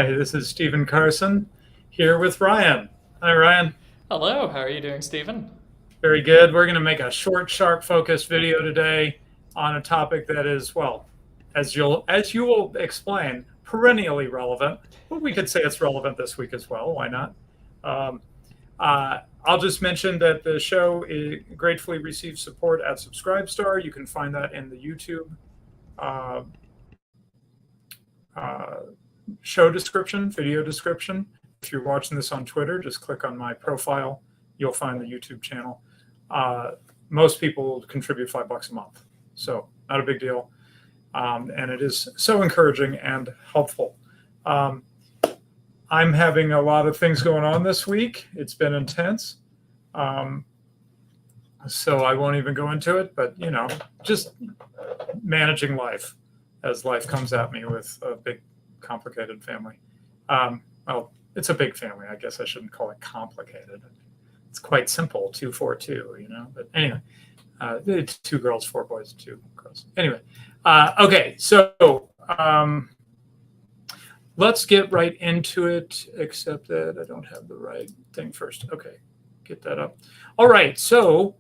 Hi, this is Stephen Carson here with Ryan. Hi, Ryan. Hello, how are you doing, Stephen? Very good. We're going to make a short, sharp, focused video today on a topic that is, well, as you will explain, perennially relevant. But we could say it's relevant this week as well. Why not? Um, I'll just mention that the show gratefully receives support at Subscribestar. You can find that in the YouTube uh, uh, show description, video description. If you're watching this on Twitter, just click on my profile. You'll find the YouTube channel. Most people contribute $5 a month, so not a big deal. And it is so encouraging and helpful. I'm having a lot of things going on this week. It's been intense. So I won't even go into it, but just managing life as life comes at me with a big, complicated family. Well, it's a big family. I guess I shouldn't call it complicated. It's quite simple, 2, 4, 2, But anyway, 2 girls, 4 boys, 2 girls. Anyway, okay, so let's get right into it, except that I don't have the right thing first. Okay, get that up. All right, so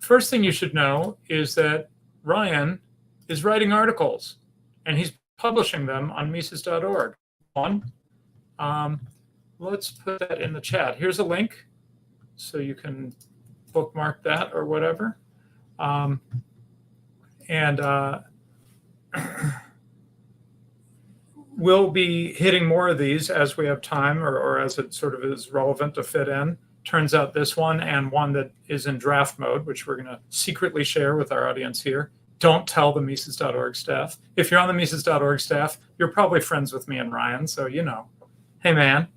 first thing you should know is that Ryan is writing articles, and he's publishing them on Mises.org. Let's put that in the chat. Here's a link, so you can bookmark that or whatever. We'll be hitting more of these as we have time or as it sort of is relevant to fit in. Turns out this one and one that is in draft mode, which we're going to secretly share with our audience here. Don't tell the Mises.org staff. If you're on the Mises.org staff, you're probably friends with me and Ryan, so hey man.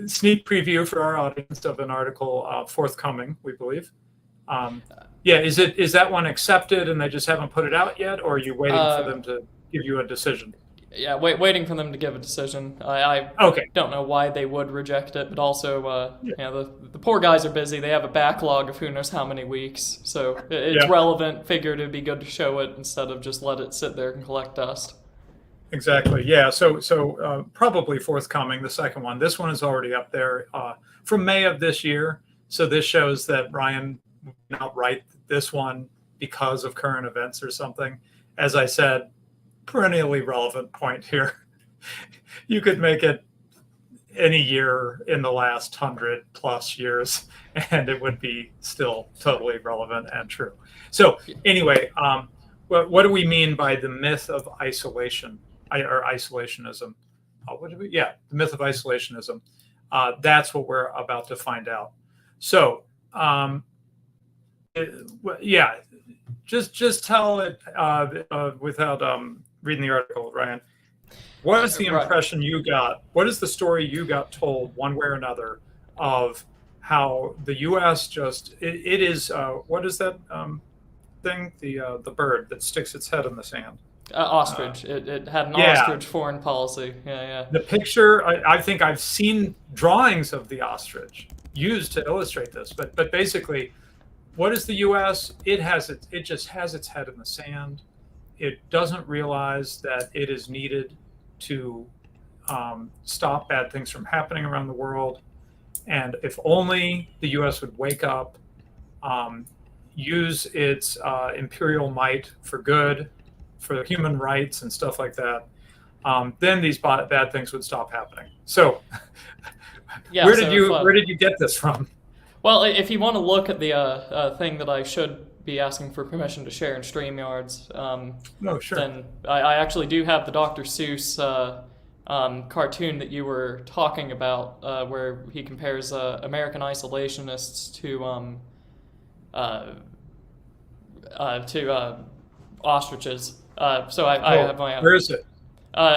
Sneak preview for our audience of an article forthcoming, we believe. Is that one accepted and they just haven't put it out yet, or are you waiting for them to give you a decision? Yeah, waiting for them to give a decision. I don't know why they would reject it, but also, the poor guys are busy. They have a backlog of who knows how many weeks, so it's relevant. Figured it'd be good to show it instead of just let it sit there and collect dust. Exactly. Yeah. So probably forthcoming, the second one. This one is already up there from May of this year. So this shows that Ryan would not write this one because of current events or something. As I said, perennially relevant point here. You could make it any year in the last 100+ years, and it would be still totally relevant and true. So anyway, what do we mean by the myth of isolation? Or isolationism. The myth of isolationism. That's what we're about to find out. So, just tell it without reading the article, Ryan. What is the impression you got? What is the story you got told, one way or another, of how the U.S. it is? What is that thing? The bird that sticks its head in the sand. Ostrich. It had an ostrich foreign policy. Yeah. The picture, I think I've seen drawings of the ostrich used to illustrate this, but basically, what is the U.S.? It just has its head in the sand. It doesn't realize that it is needed to stop bad things from happening around the world. And if only the U.S. would wake up, use its imperial might for good, for human rights and stuff like that, then these bad things would stop happening. So, where did you get this from? Well, if you want to look at the thing that I should be asking for permission to share in StreamYards, sure. Then I actually do have the Dr. Seuss cartoon that you were talking about, where he compares American isolationists to ostriches. So I have my where is it?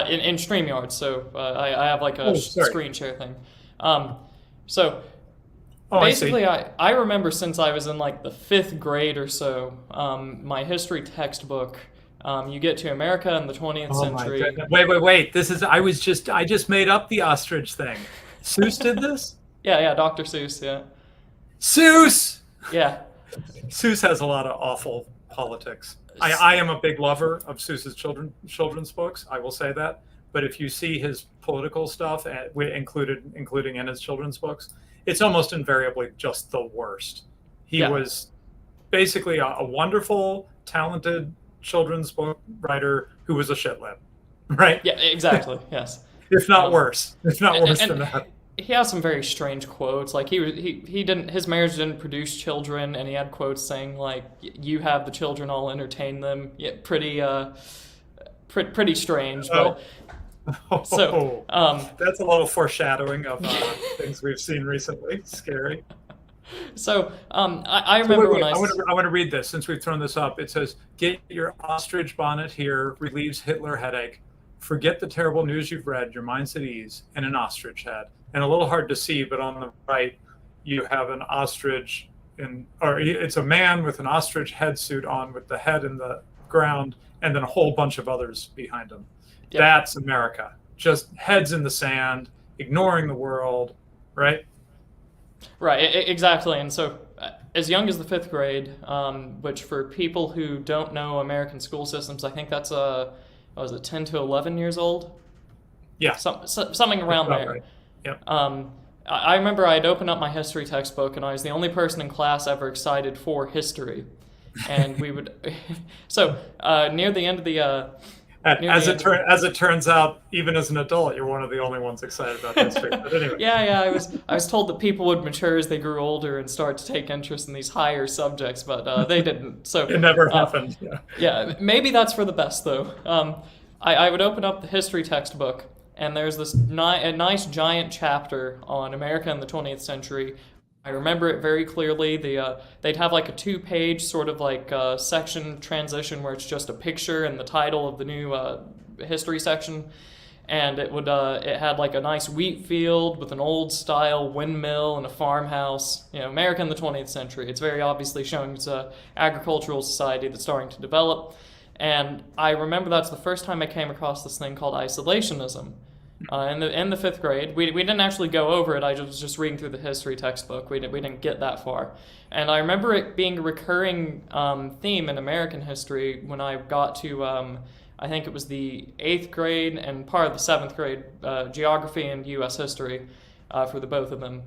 In StreamYard, so I have like a screen share thing. Basically, I remember since I was in like the 5th grade or so, my history textbook, you get to America in the 20th century. Wait. I just made up the ostrich thing. Seuss did this? Yeah, Dr. Seuss, yeah. Seuss! Yeah. Seuss has a lot of awful politics. I am a big lover of Seuss's children's books. I will say that. But if you see his political stuff, including in his children's books, it's almost invariably just the worst. He was basically a wonderful, talented children's book writer who was a shitlib, right? Yeah, exactly. Yes. If not worse. If not worse than that. He has some very strange quotes. Like he didn't, his marriage didn't produce children, and he had quotes saying like, "You have the children, I'll entertain them." Yeah, pretty strange. But so that's a little foreshadowing of things we've seen recently. Scary. So I remember when I want to read this since we've thrown this up. It says, "Get your ostrich bonnet here. Relieves Hitler headache. Forget the terrible news you've read. Your mind's at ease, and an ostrich head." And a little hard to see, but on the right, you have an ostrich, or it's a man with an ostrich head suit on, with the head in the ground, and then a whole bunch of others behind him. Yep. That's America. Just heads in the sand, ignoring the world, right? Right, exactly. And so as young as the 5th grade, which for people who don't know American school systems, I think that's 10 to 11 years old? Yeah. Something around there. Right. Yep. I remember I'd opened up my history textbook, and I was the only person in class ever excited for history. And we would... So, near the end of the... As it turns out, even as an adult, you're one of the only ones excited about history. But anyway. Yeah. I was told that people would mature as they grew older and start to take interest in these higher subjects, but they didn't. So it never happened. Yeah, maybe that's for the best, though. I would open up the history textbook, and there's this nice giant chapter on America in the 20th century. I remember it very clearly. They'd have like a 2-page sort of like section transition where it's just a picture and the title of the new history section, and it had like a nice wheat field with an old style windmill and a farmhouse. America in the 20th century. It's very obviously showing it's an agricultural society that's starting to develop. And I remember that's the first time I came across this thing called isolationism. In the 5th grade, we didn't actually go over it. I was just reading through the history textbook. We didn't get that far, and I remember it being a recurring theme in American history when I got to I think it was the 8th grade and part of the 7th grade geography and U.S. history for the both of them,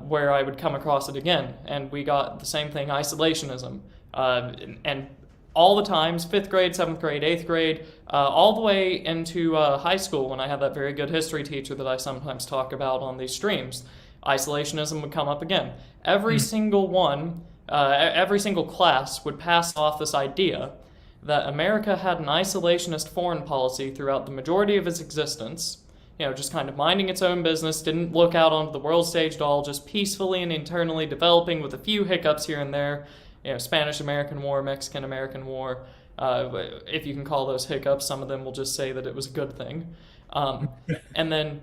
where I would come across it again, and we got the same thing: isolationism, and all the times, 5th grade, 7th grade, 8th grade, all the way into high school when I had that very good history teacher that I sometimes talk about on these streams. Isolationism would come up again. Every single one, every single class would pass off this idea that America had an isolationist foreign policy throughout the majority of its existence, just kind of minding its own business, didn't look out onto the world stage at all, just peacefully and internally developing with a few hiccups here and there. Spanish-American War, Mexican-American War, if you can call those hiccups. Some of them will just say that it was a good thing. And then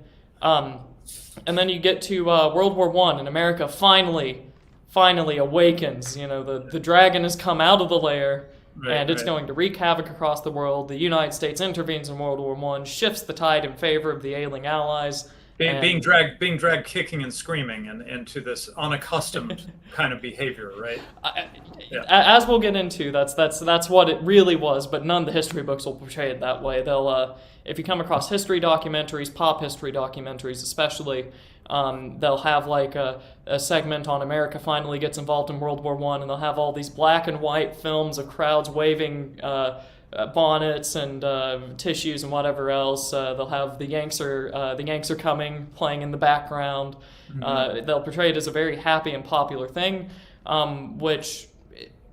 you get to World War I, and America finally awakens. The dragon has come out of the lair, and it's going to wreak havoc across the world. The United States intervenes in World War I, shifts the tide in favor of the ailing allies. Being dragged kicking and screaming into this unaccustomed kind of behavior, right? As we'll get into, that's what it really was, but none of the history books will portray it that way. They'll, if you come across history documentaries, pop history documentaries especially, they'll have like a segment on America finally gets involved in World War I, and they'll have all these black and white films of crowds waving bonnets and tissues and whatever else. They'll have the Yanks are coming playing in the background. They'll portray it as a very happy and popular thing, which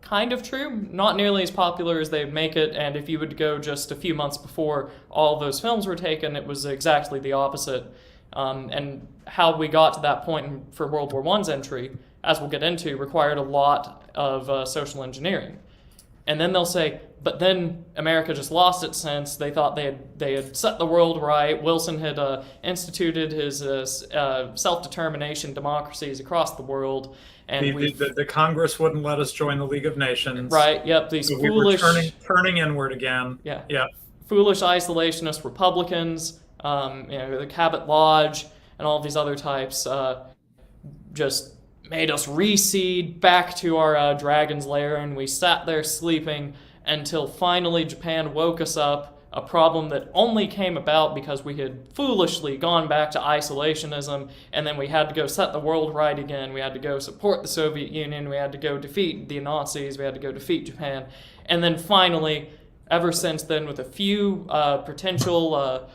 kind of true, not nearly as popular as they make it. And if you would go just a few months before all those films were taken, it was exactly the opposite. And how we got to that point for World War I's entry, as we'll get into, required a lot of social engineering. And then they'll say, but then America just lost its sense. They thought they had set the world right. Wilson had instituted his self-determination democracies across the world. And the Congress wouldn't let us join the League of Nations. Right, yep. These so foolish... we were turning inward again. Yeah. Foolish isolationist Republicans, the Cabot Lodge, and all these other types just made us reseed back to our dragon's lair, and we sat there sleeping until finally Japan woke us up, a problem that only came about because we had foolishly gone back to isolationism, and then we had to go set the world right again. We had to go support the Soviet Union. We had to go defeat the Nazis. We had to go defeat Japan. And then finally, ever since then, with a few potential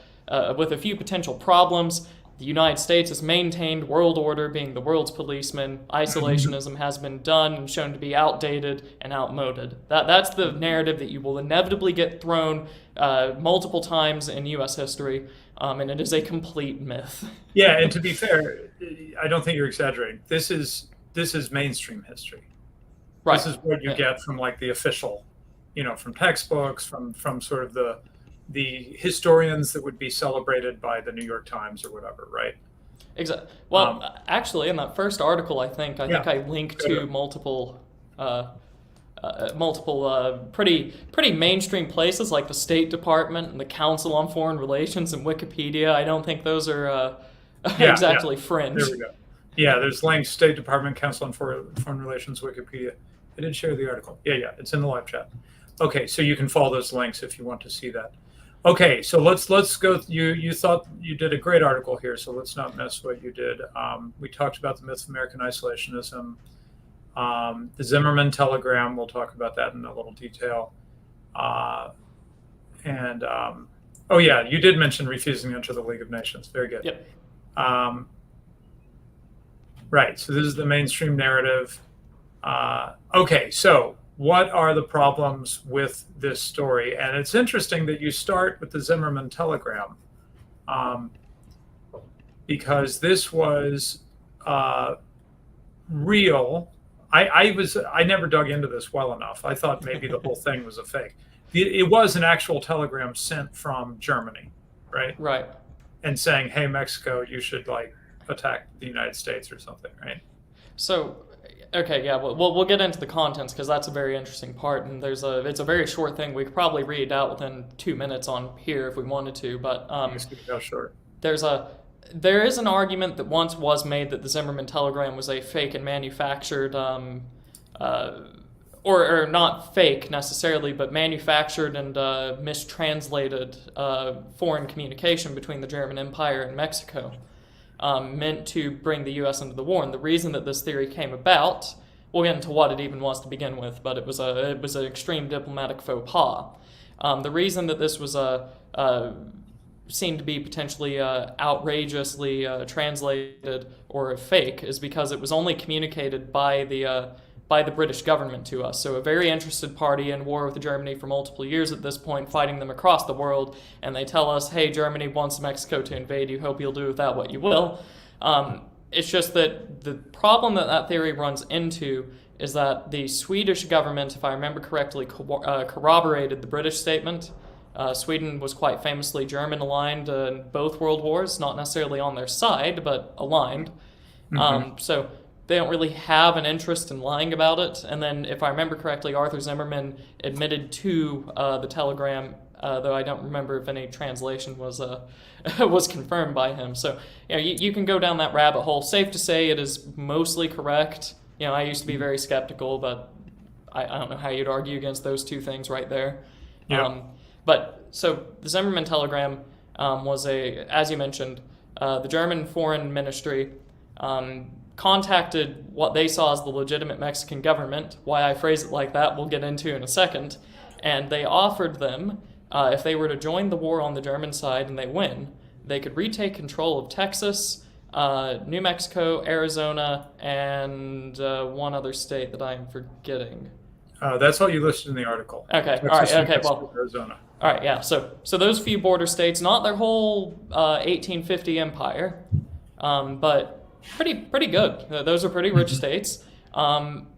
problems, the United States has maintained world order, being the world's policeman. Isolationism has been done and shown to be outdated and outmoded. That's the narrative that you will inevitably get thrown multiple times in U.S. history, and it is a complete myth. Yeah, and to be fair, I don't think you're exaggerating. This is mainstream history. Right. This is what you get from like the official, from textbooks, from sort of the historians that would be celebrated by the New York Times or whatever, right? Exactly. Well, actually, in that first article, I think I linked to multiple pretty mainstream places like the State Department and the Council on Foreign Relations and Wikipedia. I don't think those are exactly fringe. There we go. Yeah, there's links: State Department, Council on Foreign Relations, Wikipedia. I did share the article. Yeah, it's in the live chat. Okay, so you can follow those links if you want to see that. Okay, so let's go. You thought you did a great article here, so let's not miss what you did. We talked about the myth of American isolationism, the Zimmerman telegram. We'll talk about that in a little detail. Oh yeah, you did mention refusing to enter the League of Nations. Very good. Yep. Right. So this is the mainstream narrative. Okay, so what are the problems with this story? And it's interesting that you start with the Zimmerman telegram, because this was real. I never dug into this well enough. I thought maybe the whole thing was a fake. It was an actual telegram sent from Germany, right? Right. And saying, "Hey, Mexico, you should attack the United States or something," right? So. Okay, yeah, we'll get into the contents because that's a very interesting part, and it's a very short thing. We could probably read it out within 2 minutes on here if we wanted to, but short. There is an argument that once was made that the Zimmerman telegram was a fake and manufactured, or not fake necessarily, but manufactured and mistranslated foreign communication between the German Empire and Mexico. Meant to bring the U.S. into the war. And the reason that this theory came about, we'll get into what it even was to begin with, but it was an extreme diplomatic faux pas. The reason that this was seen to be potentially outrageously translated or fake is because it was only communicated by the British government to us. So a very interested party in war with Germany for multiple years at this point, fighting them across the world, and they tell us, hey, Germany wants Mexico to invade you, hope you'll do with that what you will. It's just that the problem that theory runs into is that the Swedish government, if I remember correctly, corroborated the British statement. Sweden was quite famously German-aligned in both world wars, not necessarily on their side, but aligned. Mm-hmm. So they don't really have an interest in lying about it. And then, if I remember correctly, Arthur Zimmerman admitted to the telegram, though I don't remember if any translation was confirmed by him. So, you can go down that rabbit hole. Safe to say it is mostly correct. I used to be very skeptical, but I don't know how you'd argue against those two things right there. Yeah. So the Zimmerman telegram was as you mentioned, the German Foreign Ministry contacted what they saw as the legitimate Mexican government. Why I phrase it like that, we'll get into in a second. And they offered them, if they were to join the war on the German side and they win, they could retake control of Texas, New Mexico, Arizona, and one other state that I'm forgetting. That's all you listed in the article. Okay, Texas, all right, okay, Mexico, well. Arizona. All right, yeah, so those few border states, not their whole 1850 empire, but pretty good. Those are pretty rich states,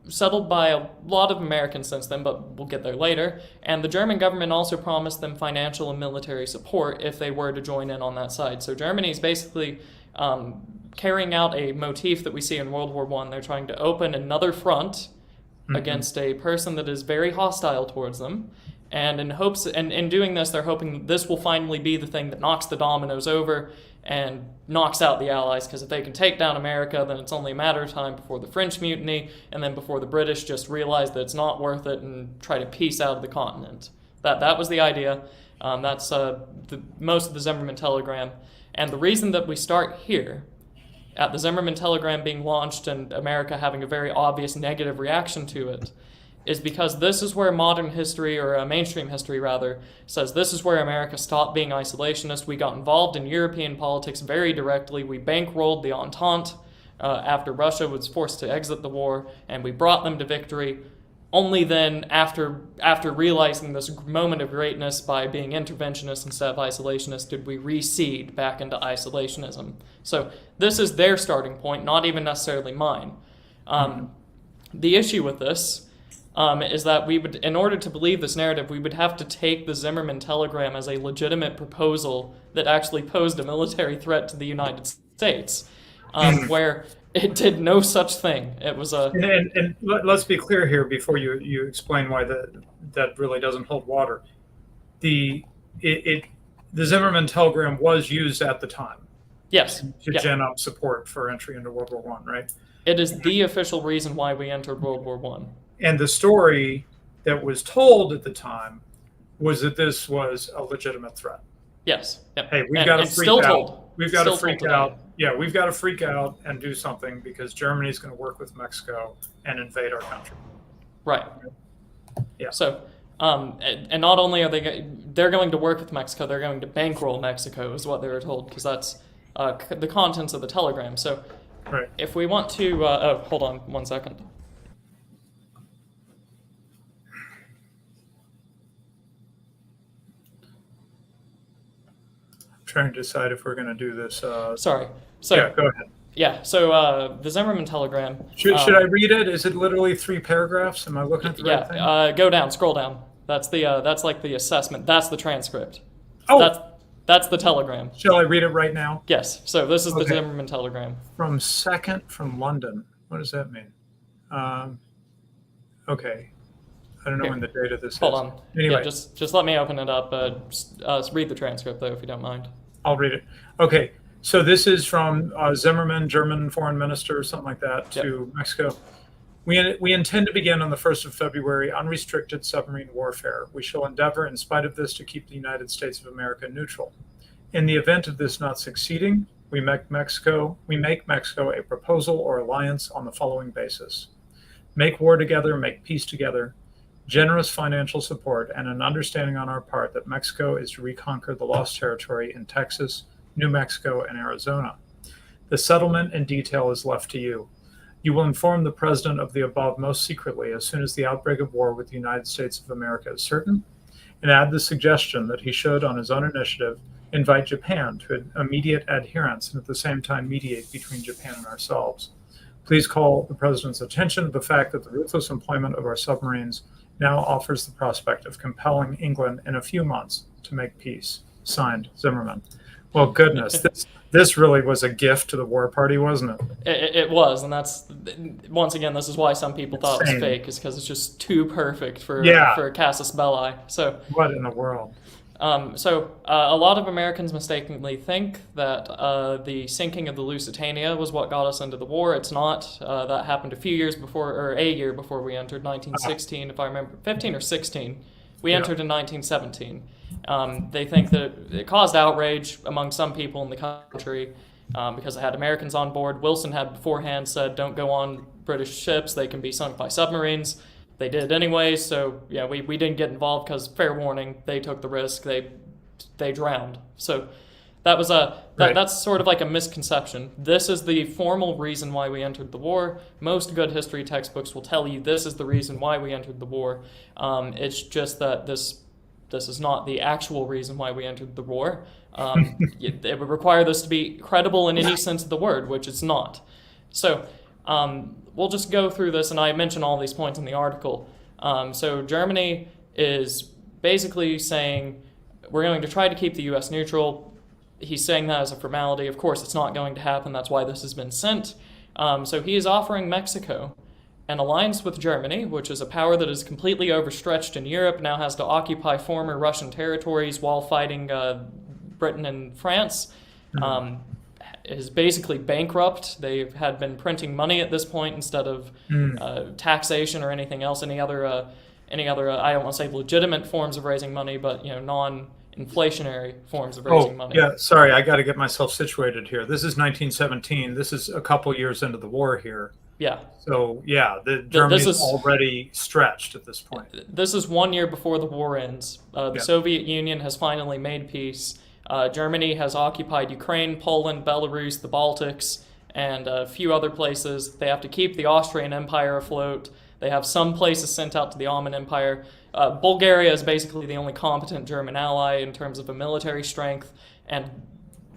settled by a lot of Americans since then, but we'll get there later. And the German government also promised them financial and military support if they were to join in on that side. So Germany is basically carrying out a motif that we see in World War I. They're trying to open another front against a person that is very hostile towards them. And in doing this, they're hoping that this will finally be the thing that knocks the dominoes over and knocks out the Allies, because if they can take down America, then it's only a matter of time before the French mutiny, and then before the British just realize that it's not worth it and try to peace out of the continent. That was the idea. That's most of the Zimmerman telegram. And the reason that we start here, at the Zimmerman telegram being launched and America having a very obvious negative reaction to it, is because this is where modern history, or mainstream history rather, says this is where America stopped being isolationist. We got involved in European politics very directly. We bankrolled the Entente after Russia was forced to exit the war, and we brought them to victory. Only then, after realizing this moment of greatness by being interventionist instead of isolationist, did we recede back into isolationism. So this is their starting point, not even necessarily mine. The issue with this is that we would, in order to believe this narrative, we would have to take the Zimmerman telegram as a legitimate proposal that actually posed a military threat to the United States, where it did no such thing. It was a... And let's be clear here before you explain why that really doesn't hold water. The Zimmerman telegram was used at the time. Yes. To gin up support for entry into World War I, right? It is the official reason why we entered World War I. And the story that was told at the time was that this was a legitimate threat. Yes. Yep. Hey, we've got to freak out. We've got to freak out. Yeah, we've got to freak out and do something because Germany's going to work with Mexico and invade our country. Right. Yeah. So, and not only are they're going to work with Mexico, they're going to bankroll Mexico, is what they were told, because that's the contents of the telegram. So, right. If we want to, hold on 1 second. Trying to decide if we're going to do this. Sorry. So, yeah, go ahead. Yeah, so the Zimmerman telegram. Should I read it? Is it literally 3 paragraphs? Am I looking at the right thing? Go down, scroll down. That's like the assessment. That's the transcript. Oh, that's the telegram. Shall I read it right now? Yes. So this is the Zimmerman telegram. From London. What does that mean? Okay. I don't know when the date of this is. Hold on. Anyway. Yeah, just let me open it up. Read the transcript, though, if you don't mind. I'll read it. Okay. So this is from Zimmerman, German foreign minister, something like that, to Mexico. We intend to begin on the 1st of February unrestricted submarine warfare. We shall endeavor, in spite of this, to keep the United States of America neutral. In the event of this not succeeding, we make Mexico a proposal or alliance on the following basis: make war together, make peace together, generous financial support, and an understanding on our part that Mexico is to reconquer the lost territory in Texas, New Mexico, and Arizona. The settlement in detail is left to you. You will inform the President of the above most secretly as soon as the outbreak of war with the United States of America is certain, and add the suggestion that he should, on his own initiative, invite Japan to immediate adherence and at the same time mediate between Japan and ourselves. Please call the President's attention to the fact that the ruthless employment of our submarines now offers the prospect of compelling England in a few months to make peace. Signed, Zimmerman. Well, goodness, this really was a gift to the war party, wasn't it? It was, and that's, once again, this is why some people thought it was fake, is because it's just too perfect for casus belli. So what in the world? A lot of Americans mistakenly think that the sinking of the Lusitania was what got us into the war. It's not. That happened a year before we entered, 1916, if I remember, 15 or 16. We entered in 1917. They think that it caused outrage among some people in the country because it had Americans on board. Wilson had beforehand said, don't go on British ships, they can be sunk by submarines. They did anyway, so yeah, we didn't get involved because, fair warning, they took the risk, they drowned. So that was that's sort of like a misconception. This is the formal reason why we entered the war. Most good history textbooks will tell you this is the reason why we entered the war. It's just that this is not the actual reason why we entered the war. It would require this to be credible in any sense of the word, which it's not. So we'll just go through this, and I mention all these points in the article. So Germany is basically saying, we're going to try to keep the U.S. neutral. He's saying that as a formality. Of course, it's not going to happen. That's why this has been sent. So he is offering Mexico an alliance with Germany, which is a power that is completely overstretched in Europe, now has to occupy former Russian territories while fighting Britain and France, is basically bankrupt. They had been printing money at this point instead of taxation or anything else, any other I don't want to say legitimate forms of raising money, but non-inflationary forms of raising money. Yeah, sorry, I got to get myself situated here. This is 1917. This is a couple years into the war here. Yeah. So yeah, Germany's already stretched at this point. This is 1 year before the war ends. The Soviet Union has finally made peace. Germany has occupied Ukraine, Poland, Belarus, the Baltics, and a few other places. They have to keep the Austrian Empire afloat. They have some places sent out to the Ottoman Empire. Bulgaria is basically the only competent German ally in terms of a military strength, and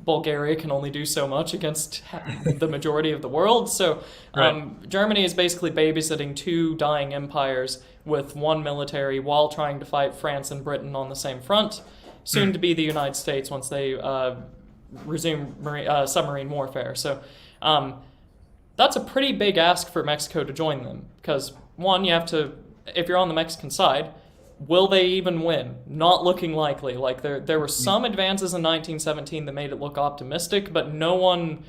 Bulgaria can only do so much against the majority of the world. So Germany is basically babysitting two dying empires with one military while trying to fight France and Britain on the same front. Soon to be the United States once they resume submarine warfare. So that's a pretty big ask for Mexico to join them, because one, you have to, if you're on the Mexican side, will they even win? Not looking likely. Like there were some advances in 1917 that made it look optimistic, but no one,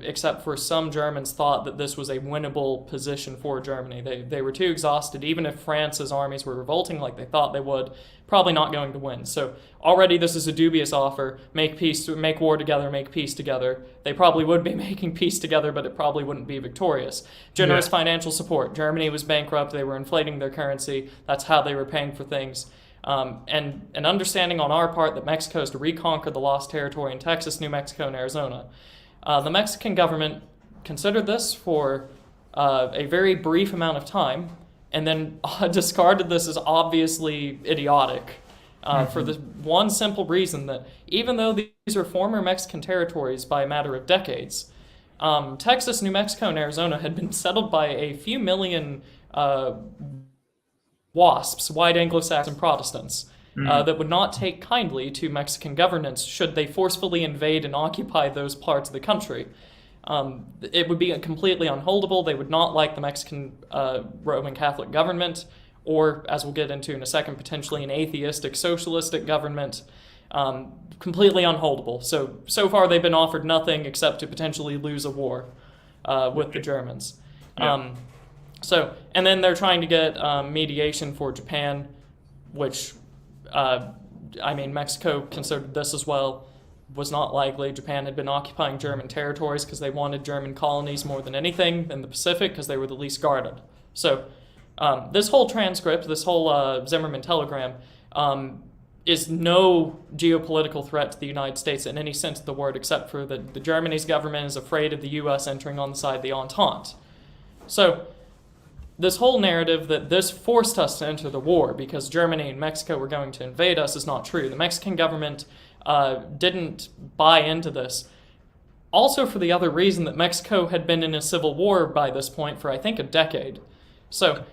except for some Germans, thought that this was a winnable position for Germany. They were too exhausted. Even if France's armies were revolting like they thought they would, probably not going to win. So already this is a dubious offer. Make peace, make war together, make peace together. They probably would be making peace together, but it probably wouldn't be victorious. Generous financial support. Germany was bankrupt. They were inflating their currency. That's how they were paying for things. And an understanding on our part that Mexico is to reconquer the lost territory in Texas, New Mexico, and Arizona. The Mexican government considered this for a very brief amount of time, and then discarded this as obviously idiotic for the one simple reason that even though these are former Mexican territories by a matter of decades, Texas, New Mexico, and Arizona had been settled by a few million WASPs, white Anglo-Saxon Protestants, that would not take kindly to Mexican governance should they forcefully invade and occupy those parts of the country. It would be completely unholdable. They would not like the Mexican Roman Catholic government, or, as we'll get into in a second, potentially an atheistic, socialistic government. Completely unholdable. So far they've been offered nothing except to potentially lose a war with the Germans. And then they're trying to get mediation for Japan, which, Mexico considered this as well. Was not likely. Japan had been occupying German territories because they wanted German colonies more than anything in the Pacific because they were the least guarded. So this whole transcript, this whole Zimmerman telegram, is no geopolitical threat to the United States in any sense of the word, except for that the Germany's government is afraid of the U.S. entering on the side of the Entente. So this whole narrative that this forced us to enter the war because Germany and Mexico were going to invade us is not true. The Mexican government didn't buy into this. Also for the other reason that Mexico had been in a civil war by this point for, I think, a decade. So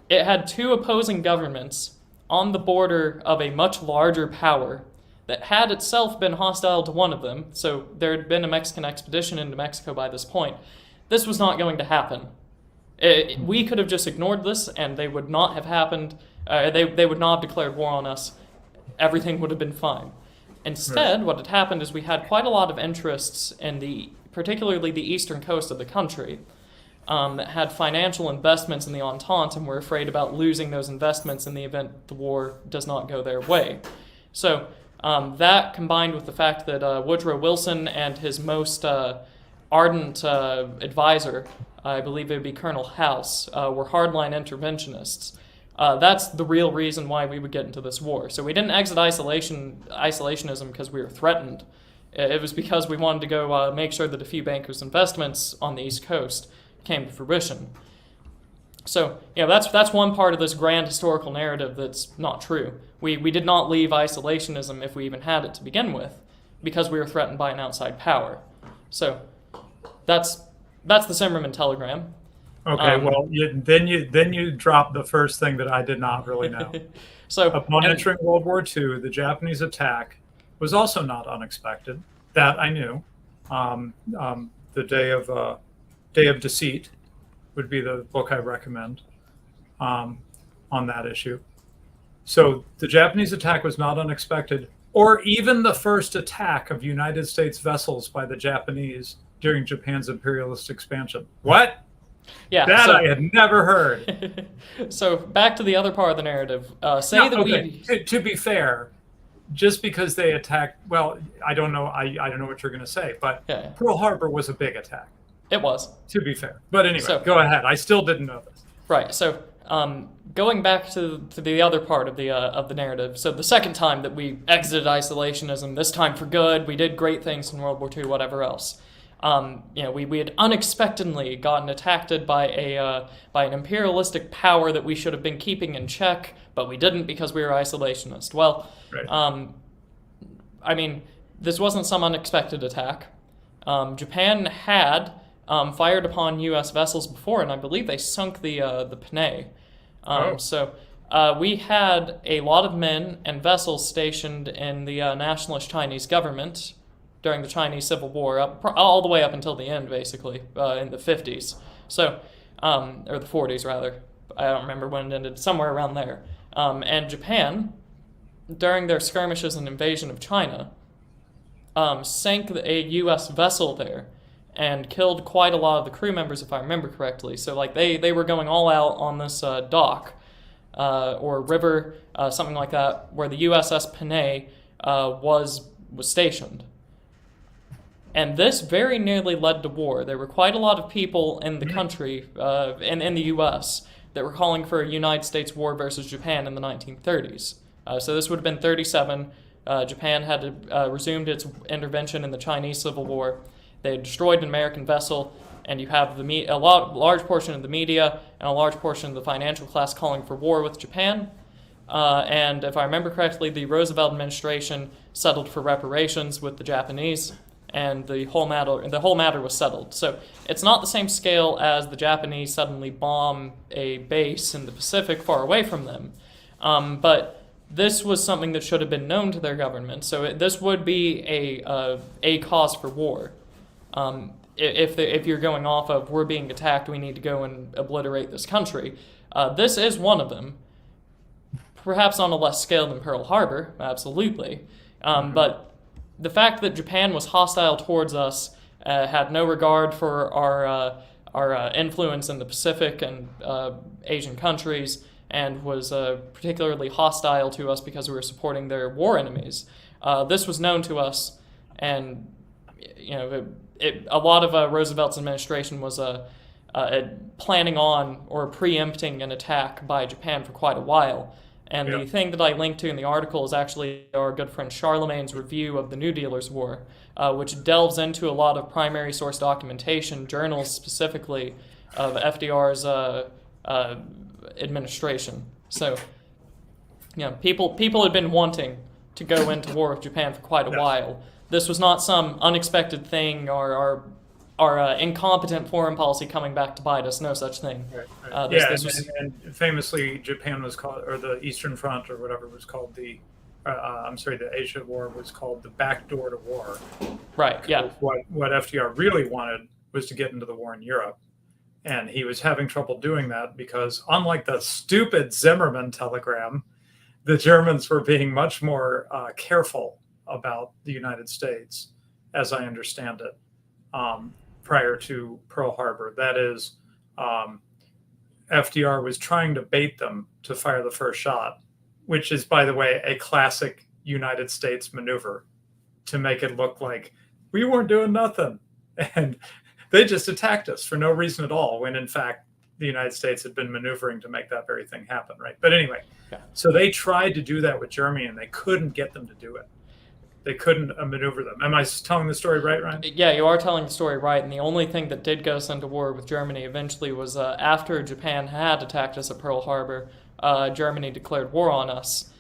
it had two opposing governments on the border of a much larger power that had itself been hostile to one of them. So there had been a Mexican expedition into Mexico by this point. This was not going to happen. We could have just ignored this and they would not have happened. They would not have declared war on us. Everything would have been fine. Instead, what had happened is we had quite a lot of interests in particularly the eastern coast of the country that had financial investments in the Entente and were afraid about losing those investments in the event the war does not go their way. So that combined with the fact that Woodrow Wilson and his most ardent advisor, I believe it would be Colonel House, were hardline interventionists. That's the real reason why we would get into this war. So we didn't exit isolationism because we were threatened. It was because we wanted to go make sure that a few bankers' investments on the East Coast came to fruition. So that's one part of this grand historical narrative that's not true. We did not leave isolationism if we even had it to begin with, because we were threatened by an outside power. So that's the Zimmerman telegram. Okay, then you dropped the first thing that I did not really know. Upon entering World War II, the Japanese attack was also not unexpected. That I knew. The day of deceit would be the book I recommend on that issue. So the Japanese attack was not unexpected, or even the first attack of United States vessels by the Japanese during Japan's imperialist expansion. What? Yeah, that I had never heard. So back to the other part of the narrative. To be fair, just because they attacked, well, I don't know. I don't know what you're going to say, but Pearl Harbor was a big attack. It was. To be fair, but anyway, go ahead. I still didn't know this. Right. So going back to the other part of the narrative. So the second time that we exited isolationism, this time for good, we did great things in World War II, whatever else. We had unexpectedly gotten attacked by an imperialistic power that we should have been keeping in check, but we didn't because we were isolationist. Well, right. This wasn't some unexpected attack. Japan had fired upon U.S. vessels before, and I believe they sunk the Panay. So we had a lot of men and vessels stationed in the nationalist Chinese government during the Chinese Civil War, all the way up until the end, basically, in the 50s. So, or the 40s, rather. I don't remember when it ended, somewhere around there. And Japan, during their skirmishes and invasion of China, sank a U.S. vessel there and killed quite a lot of the crew members, if I remember correctly. So, like, they were going all out on this dock or river, something like that, where the USS Panay was stationed. And this very nearly led to war. There were quite a lot of people in the country, in the U.S., that were calling for a United States war versus Japan in the 1930s. So this would have been 1937. Japan had resumed its intervention in the Chinese Civil War. They had destroyed an American vessel, and you have large portion of the media and a large portion of the financial class calling for war with Japan. And if I remember correctly, the Roosevelt administration settled for reparations with the Japanese, and the whole matter was settled. So it's not the same scale as the Japanese suddenly bomb a base in the Pacific far away from them. But this was something that should have been known to their government. So this would be a cause for war. If you're going off of we're being attacked, we need to go and obliterate this country. This is one of them. Perhaps on a less scale than Pearl Harbor, absolutely. But the fact that Japan was hostile towards us, had no regard for our influence in the Pacific and Asian countries, and was particularly hostile to us because we were supporting their war enemies. This was known to us, and a lot of Roosevelt's administration was planning on or preempting an attack by Japan for quite a while. And the thing that I linked to in the article is actually our good friend Charlemagne's review of the New Dealers' War, which delves into a lot of primary source documentation, journals specifically, of FDR's administration. So, people had been wanting to go into war with Japan for quite a while. This was not some unexpected thing or incompetent foreign policy coming back to bite us. No such thing. Right. And famously, Japan was called, or the Eastern Front, or whatever was called the Asia War was called the backdoor to war. Right. Yeah. What FDR really wanted was to get into the war in Europe, and he was having trouble doing that because, unlike the stupid Zimmerman telegram, the Germans were being much more careful about the United States, as I understand it. Prior to Pearl Harbor. That is, FDR was trying to bait them to fire the first shot, which is, by the way, a classic United States maneuver to make it look like we weren't doing nothing. And they just attacked us for no reason at all, when in fact, the United States had been maneuvering to make that very thing happen, right? But anyway, so they tried to do that with Germany, and they couldn't get them to do it. They couldn't maneuver them. Am I telling the story right, Ryan? Yeah, you are telling the story right. And the only thing that did get us into war with Germany eventually was after Japan had attacked us at Pearl Harbor, Germany declared war on us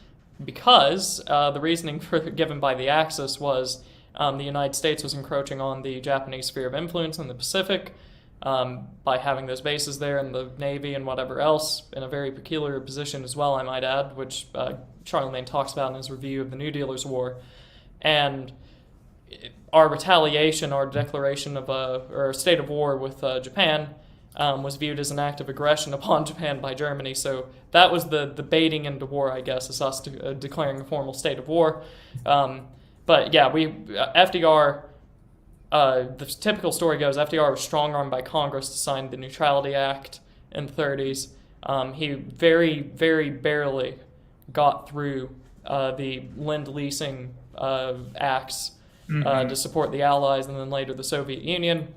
because the reasoning given by the Axis was the United States was encroaching on the Japanese sphere of influence in the Pacific by having those bases there and the Navy and whatever else in a very peculiar position as well, I might add, which Charlemagne talks about in his review of the New Dealers' War. And our retaliation, our declaration of a state of war with Japan, was viewed as an act of aggression upon Japan by Germany. So that was the baiting into war, I guess, is us declaring a formal state of war. But yeah, FDR, the typical story goes, FDR was strong-armed by Congress to sign the Neutrality Act in the 30s. He very, very barely got through the Lend-Leasing acts to support the Allies and then later the Soviet Union.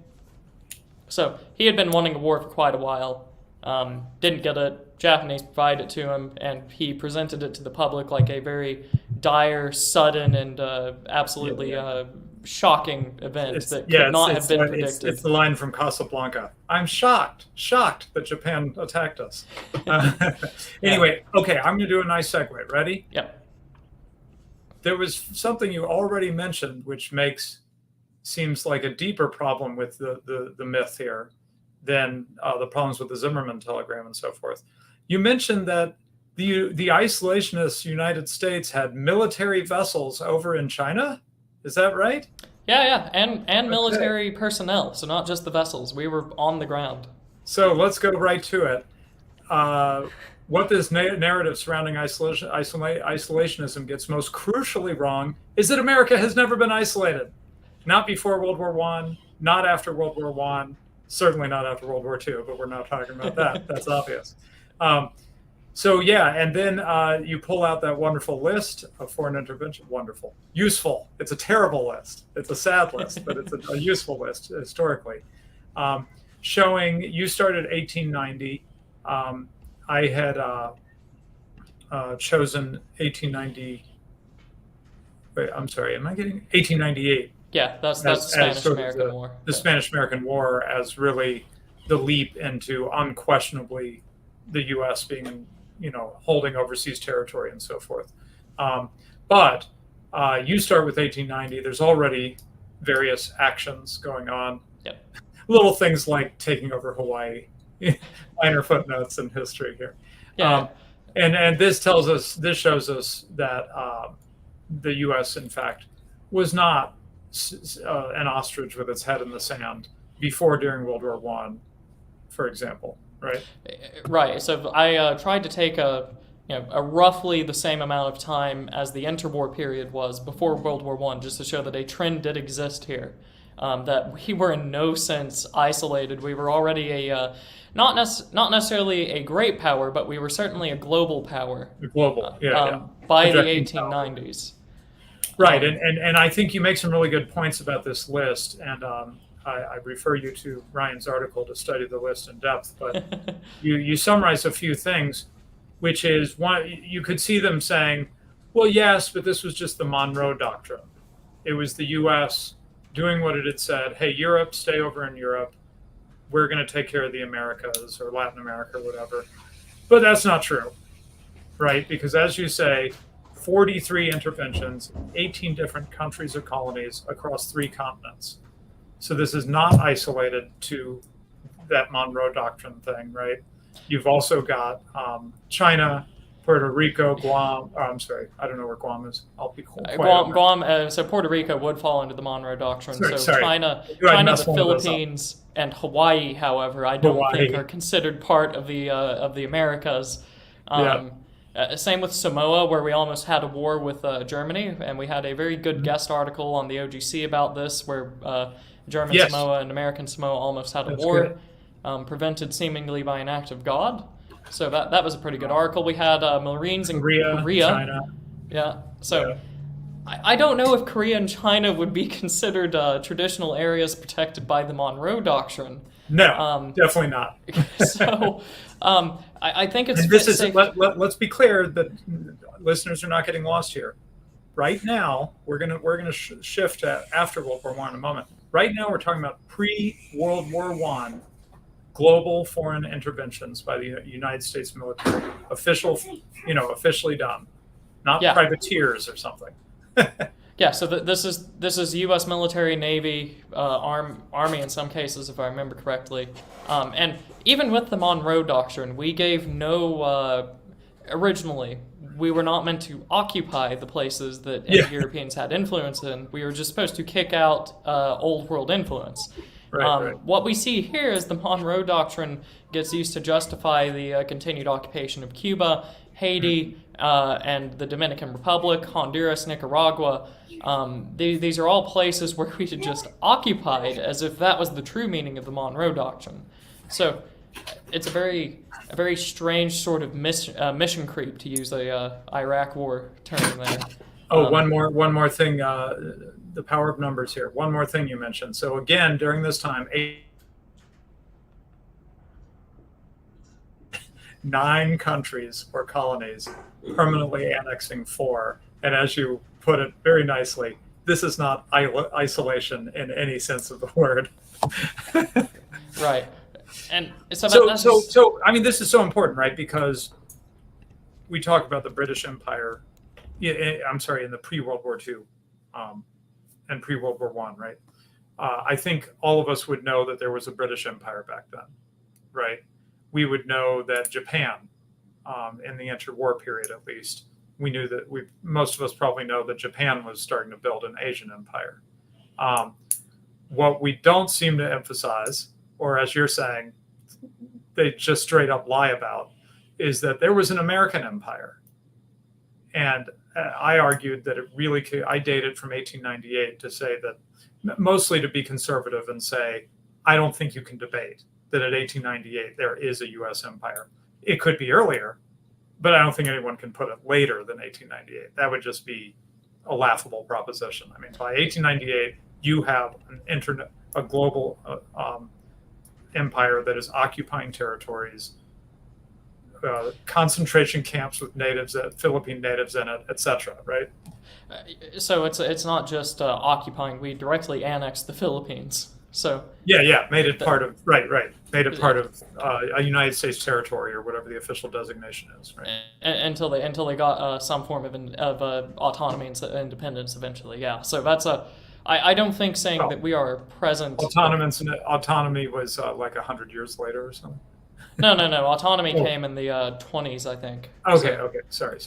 So he had been wanting a war for quite a while, didn't get it. Japanese provided it to him, and he presented it to the public like a very dire, sudden, and absolutely shocking event that could not have been predicted. It's the line from Casablanca. I'm shocked that Japan attacked us. Anyway, okay, I'm going to do a nice segue. Ready? Yep. There was something you already mentioned, which seems like a deeper problem with the myth here than the problems with the Zimmerman telegram and so forth. You mentioned that the isolationist United States had military vessels over in China. Is that right? Yeah, and military personnel. So not just the vessels. We were on the ground. So let's go right to it. What this narrative surrounding isolationism gets most crucially wrong is that America has never been isolated. Not before World War I, not after World War I, certainly not after World War II, but we're not talking about that. That's obvious. So yeah, and then you pull out that wonderful list of foreign intervention. Wonderful. Useful. It's a terrible list. It's a sad list, but it's a useful list historically. Showing you started 1890. I had chosen 1890. Wait, I'm sorry. Am I getting 1898? Yeah, that's the Spanish-American War. The Spanish-American War as really the leap into unquestionably the U.S. being, holding overseas territory and so forth. But you start with 1890. There's already various actions going on. Yep. Little things like taking over Hawaii, minor footnotes in history here. Yeah. And this shows us that the U.S. in fact was not an ostrich with its head in the sand before during World War I, for example, right? Right. So I tried to take a roughly the same amount of time as the interwar period was before World War I, just to show that a trend did exist here. That we were in no sense isolated. We were already not necessarily a great power, but we were certainly a global power. By the 1890s. Right, and I think you make some really good points about this list, and I refer you to Ryan's article to study the list in depth, but you summarize a few things, which is, one, you could see them saying, well, yes, but this was just the Monroe Doctrine. It was the U.S. doing what it had said, hey, Europe, stay over in Europe. We're going to take care of the Americas or Latin America or whatever. But that's not true, right? Because as you say, 43 interventions, 18 different countries or colonies across 3 continents. So this is not isolated to that Monroe Doctrine thing, right? You've also got China, Puerto Rico, Guam. Oh, I'm sorry, I don't know where Guam is. I'll be quiet. Guam. So Puerto Rico would fall into the Monroe Doctrine. Sorry. China, the Philippines, and Hawaii, however, I don't think are considered part of the Americas. Same with Samoa, where we almost had a war with Germany, and we had a very good guest article on the OGC about this, where German Samoa and American Samoa almost had a war, prevented seemingly by an act of God. So that was a pretty good article. We had Marines in Korea. China. Yeah. So I don't know if Korea and China would be considered traditional areas protected by the Monroe Doctrine. No, definitely not. So I think it's. Let's be clear that listeners are not getting lost here. Right now, we're gonna shift to after World War I in a moment. Right now, we're talking about pre-World War I global foreign interventions by the United States military, officially done, not privateers or something. Yeah, so this is U.S. military, Navy, Army in some cases, if I remember correctly. And even with the Monroe Doctrine, we gave originally, we were not meant to occupy the places that Europeans had influence in. We were just supposed to kick out old world influence. Right. What we see here is the Monroe Doctrine gets used to justify the continued occupation of Cuba, Haiti, and the Dominican Republic, Honduras, Nicaragua. These are all places where we just occupied, as if that was the true meaning of the Monroe Doctrine. So it's a very strange sort of mission creep, to use a Iraq War term there. One more thing. The power of numbers here. One more thing you mentioned. So again, during this time, 9 countries or colonies, permanently annexing 4. And as you put it very nicely, this is not isolation in any sense of the word. Right. And so I mean, this is so important, right? Because we talk about the British Empire. I'm sorry, in the pre-World War II and pre-World War I, right? I think all of us would know that there was a British Empire back then, right? We would know that Japan, in the interwar period at least, we knew that most of us probably know that Japan was starting to build an Asian empire. What we don't seem to emphasize, or as you're saying, they just straight up lie about, is that there was an American empire. And I argued that it really could, I date it from 1898 to say that, mostly to be conservative and say, I don't think you can debate that at 1898 there is a U.S. empire. It could be earlier, but I don't think anyone can put it later than 1898. That would just be a laughable proposition. I mean, by 1898, you have a global empire that is occupying territories, concentration camps with natives, Philippine natives in it, etc. Right? So it's not just occupying. We directly annexed the Philippines. So made it part of made it part of a United States territory or whatever the official designation is. Right? Until they got some form of autonomy and independence eventually. Yeah. So that's I don't think saying that we are present. Autonomy was like 100 years later or something. No. Autonomy came in the 20s, I think. Okay. Sorry.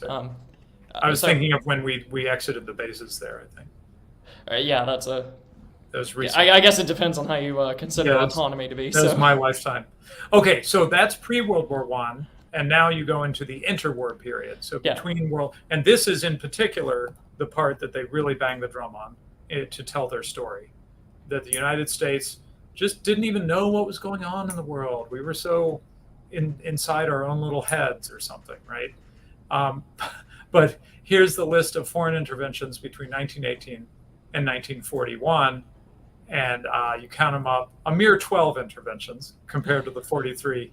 I was thinking of when we exited the bases there, I think. Yeah, that's a... That was recent. I guess it depends on how you consider autonomy to be. That was my lifetime. Okay, so that's pre-World War I, and now you go into the interwar period. So between and this is in particular the part that they really bang the drum on to tell their story, that the United States just didn't even know what was going on in the world. We were so inside our own little heads or something, right? But here's the list of foreign interventions between 1918 and 1941, and you count them up, a mere 12 interventions compared to the 43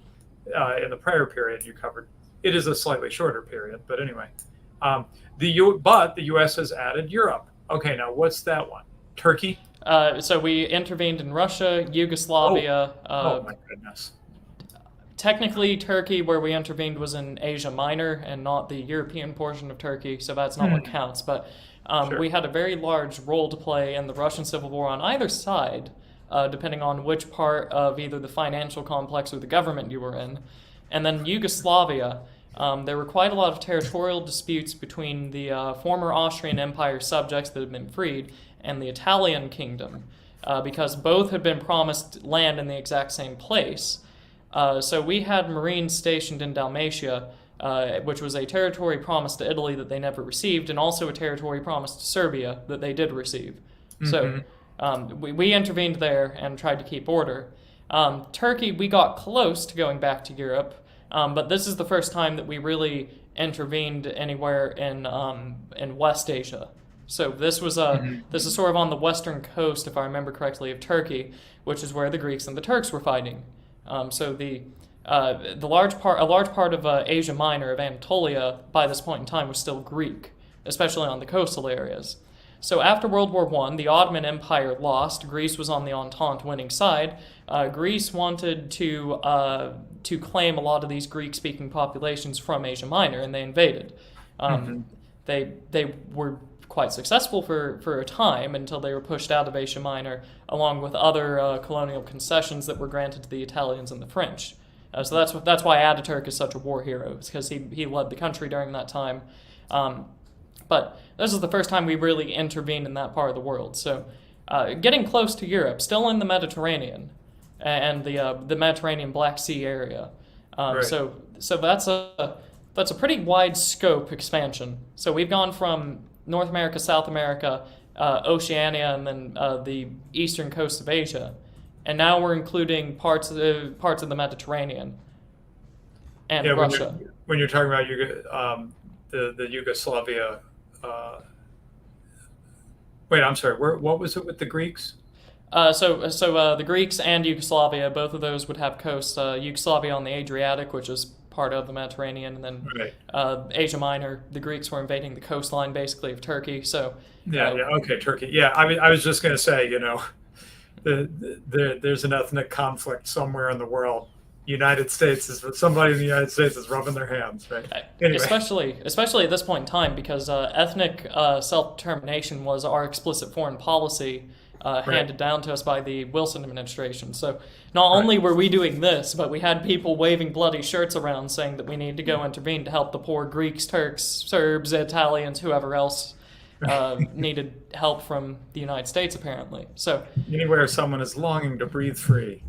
in the prior period you covered. It is a slightly shorter period, but anyway. But the U.S. has added Europe. Okay, now what's that one? Turkey? So we intervened in Russia, Yugoslavia. Oh my goodness. Technically, Turkey, where we intervened, was in Asia Minor and not the European portion of Turkey, so that's not what counts. But we had a very large role to play in the Russian Civil War on either side, depending on which part of either the financial complex or the government you were in. And then Yugoslavia, there were quite a lot of territorial disputes between the former Austrian Empire subjects that had been freed and the Italian kingdom, because both had been promised land in the exact same place. So we had Marines stationed in Dalmatia, which was a territory promised to Italy that they never received, and also a territory promised to Serbia that they did receive. So we intervened there and tried to keep order. Turkey, we got close to going back to Europe, but this is the first time that we really intervened anywhere in West Asia. So this was this is sort of on the western coast, if I remember correctly, of Turkey, which is where the Greeks and the Turks were fighting. So a large part of Asia Minor, of Anatolia, by this point in time was still Greek, especially on the coastal areas. So after World War I, the Ottoman Empire lost. Greece was on the Entente winning side. Greece wanted to claim a lot of these Greek-speaking populations from Asia Minor, and they invaded. They were quite successful for a time until they were pushed out of Asia Minor, along with other colonial concessions that were granted to the Italians and the French. So that's why Ataturk is such a war hero, because he led the country during that time. But this is the first time we really intervened in that part of the world. So getting close to Europe, still in the Mediterranean and the Mediterranean Black Sea area. Right. So that's a pretty wide scope expansion. So we've gone from North America, South America, Oceania, and then the eastern coast of Asia, and now we're including parts of the Mediterranean and Russia. When you're talking about the Yugoslavia, wait, I'm sorry. What was it with the Greeks? So the Greeks and Yugoslavia, both of those would have coasts. Yugoslavia on the Adriatic, which is part of the Mediterranean, and then right. Asia Minor. The Greeks were invading the coastline, basically, of Turkey. So okay, Turkey. Yeah, I was just going to say, there's an ethnic conflict somewhere in the world. Somebody in the United States is rubbing their hands, right? Anyway. Especially at this point in time, because ethnic self-determination was our explicit foreign policy handed down to us by the Wilson administration. So not only were we doing this, but we had people waving bloody shirts around saying that we need to go intervene to help the poor Greeks, Turks, Serbs, Italians, whoever else needed help from the United States, apparently. So anywhere someone is longing to breathe free.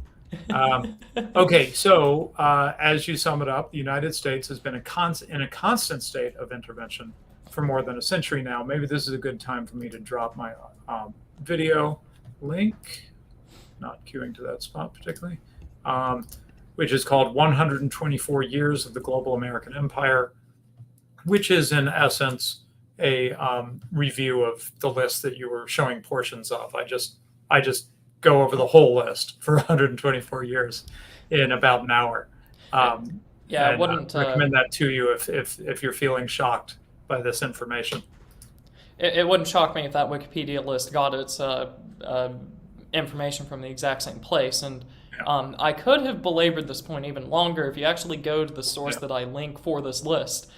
Okay, so as you sum it up, the United States has been in a constant state of intervention for more than a century now. Maybe this is a good time for me to drop my video link, not queuing to that spot particularly, which is called 124 Years of the Global American Empire, which is in essence a review of the list that you were showing portions of. I just go over the whole list for 124 years in about an hour. I wouldn't recommend that to you if you're feeling shocked by this information. It wouldn't shock me if that Wikipedia list got its information from the exact same place. And I could have belabored this point even longer. If you actually go to the source that I link for this list,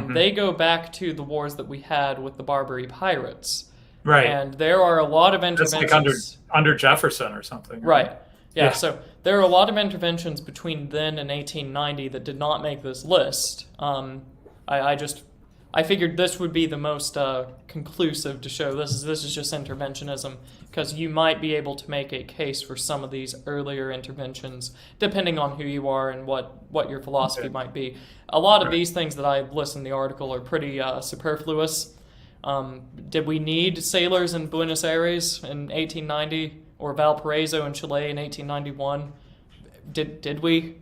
they go back to the wars that we had with the Barbary pirates. Right. And there are a lot of interventions. That's like under Jefferson or something. Right. Yeah, so there are a lot of interventions between then and 1890 that did not make this list. I figured this would be the most conclusive to show this is just interventionism, because you might be able to make a case for some of these earlier interventions, depending on who you are and what your philosophy might be. A lot of these things that I list in the article are pretty superfluous. Did we need sailors in Buenos Aires in 1890 or Valparaiso in Chile in 1891? Did we?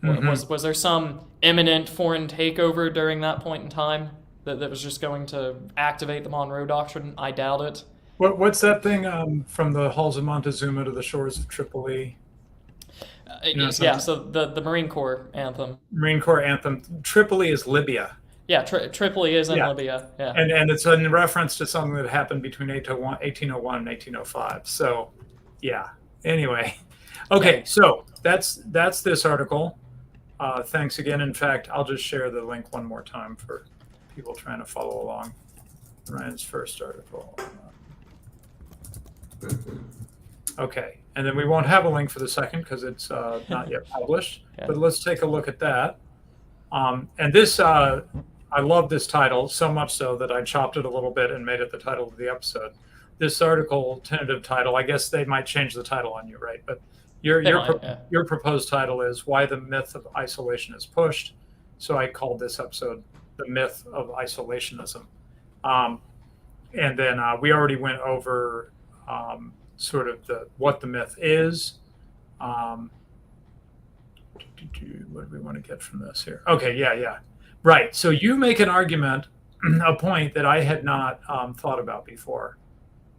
Was there some imminent foreign takeover during that point in time that was just going to activate the Monroe Doctrine? I doubt it. What's that thing from the halls of Montezuma to the shores of Tripoli? So the Marine Corps anthem. Marine Corps anthem. Tripoli is Libya. Yeah, Tripoli is in Libya. Yeah, and it's in reference to something that happened between 1801 and 1805. So, yeah. Anyway, okay. So that's this article. Thanks again. In fact, I'll just share the link one more time for people trying to follow along. Ryan's first article. Okay, and then we won't have a link for the second because it's not yet published. But let's take a look at that. And this. I love this title so much so that I chopped it a little bit and made it the title of the episode. This article, tentative title, I guess they might change the title on you, right? But your proposed title is Why the Myth of Isolation is Pushed. So I called this episode The Myth of Isolationism. And then we already went over sort of what the myth is. What do we want to get from this here? Okay, yeah. Right. So you make an argument, a point that I had not thought about before.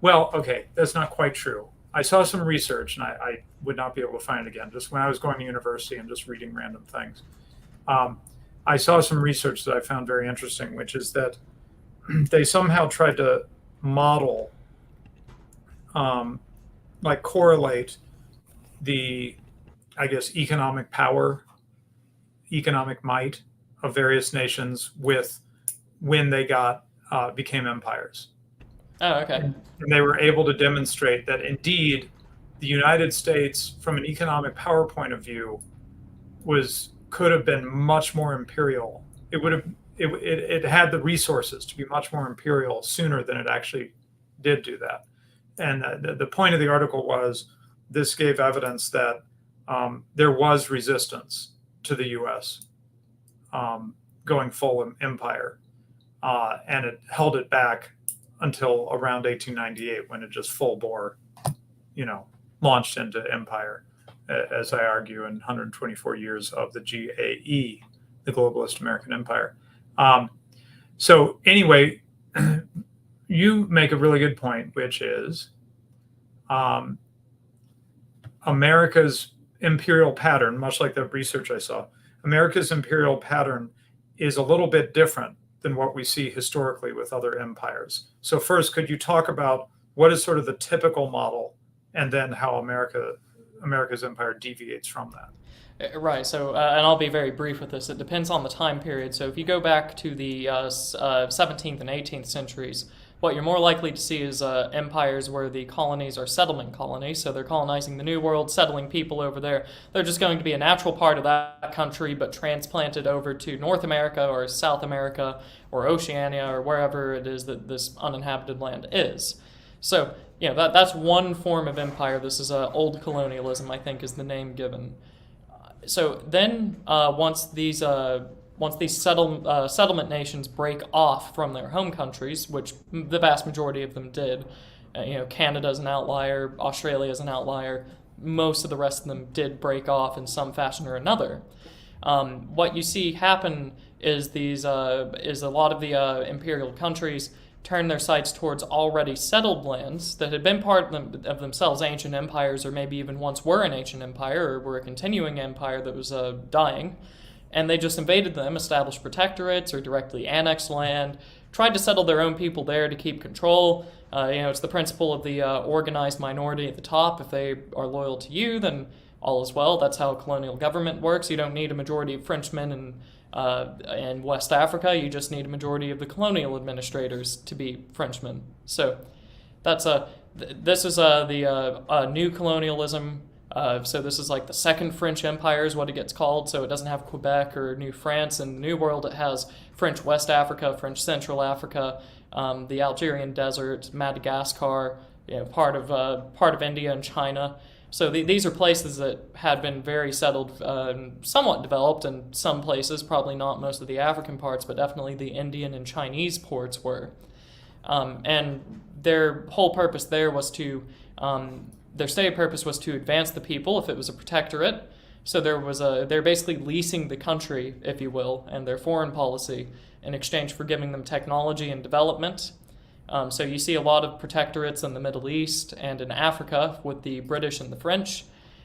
Well, okay, that's not quite true. I saw some research, and I would not be able to find it again, just when I was going to university and just reading random things. I saw some research that I found very interesting, which is that they somehow tried to model, correlate the, I guess, economic power, economic might of various nations with when they became empires. Oh, okay. And they were able to demonstrate that indeed the United States, from an economic power point of view, could have been much more imperial. It had the resources to be much more imperial sooner than it actually did do that. the point of the article was this gave evidence that there was resistance to the U.S. Going full empire, and it held it back until around 1898 when it just full bore, launched into empire, as I argue, in 124 years of the GAE, the globalist American Empire. So anyway, you make a really good point, which is America's imperial pattern, much like the research I saw, America's imperial pattern is a little bit different than what we see historically with other empires. So first, could you talk about what is sort of the typical model, and then how America's empire deviates from that? Right. So, and I'll be very brief with this. It depends on the time period. So if you go back to the 17th and 18th centuries, what you're more likely to see is empires where the colonies are settlement colonies. So they're colonizing the New World, settling people over there. They're just going to be a natural part of that country, but transplanted over to North America or South America or Oceania or wherever it is that this uninhabited land is. So, that's one form of empire. This is old colonialism, I think, is the name given. So then once these settlement nations break off from their home countries, which the vast majority of them did, Canada's an outlier, Australia's an outlier, most of the rest of them did break off in some fashion or another. What you see happen is a lot of the imperial countries turn their sights towards already settled lands that had been part of themselves ancient empires, or maybe even once were an ancient empire, or were a continuing empire that was dying. And they just invaded them, established protectorates, or directly annexed land, tried to settle their own people there to keep control. It's the principle of the organized minority at the top. If they are loyal to you, then all is well. That's how colonial government works. You don't need a majority of Frenchmen in West Africa. You just need a majority of the colonial administrators to be Frenchmen. So that's this is the new colonialism. So this is like the second French Empire is what it gets called. So it doesn't have Quebec or New France. In the New World, it has French West Africa, French Central Africa, the Algerian desert, Madagascar, part of India and China. So these are places that had been very settled, somewhat developed, and some places, probably not most of the African parts, but definitely the Indian and Chinese ports were. And their whole purpose there was to their stated purpose was to advance the people if it was a protectorate. So they're basically leasing the country, if you will, and their foreign policy in exchange for giving them technology and development. So you see a lot of protectorates in the Middle East and in Africa with the British and the French.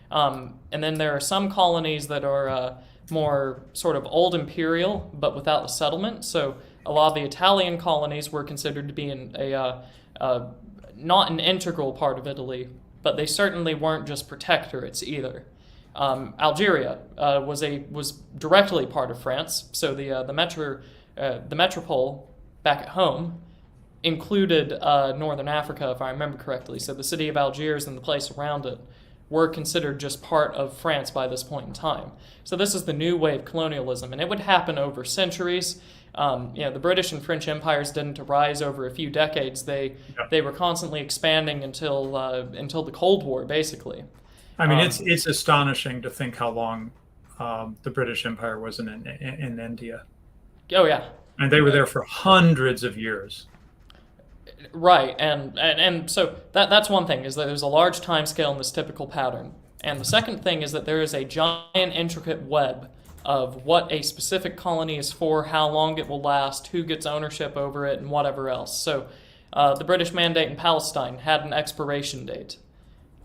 And then there are some colonies that are more sort of old imperial, but without the settlement. So a lot of the Italian colonies were considered to be not an integral part of Italy, but they certainly weren't just protectorates either. Algeria was directly part of France, so the metropole back at home included northern Africa, if I remember correctly. So the city of Algiers and the place around it were considered just part of France by this point in time. So this is the new way of colonialism, and it would happen over centuries. The British and French empires didn't arise over a few decades. They were constantly expanding until the Cold War, basically. I mean, it's astonishing to think how long the British Empire was in India. Oh yeah, and they were there for hundreds of years. Right, and so that's one thing, is that there's a large time scale in this typical pattern. And the second thing is that there is a giant intricate web of what a specific colony is for, how long it will last, who gets ownership over it, and whatever else. So the British Mandate in Palestine had an expiration date.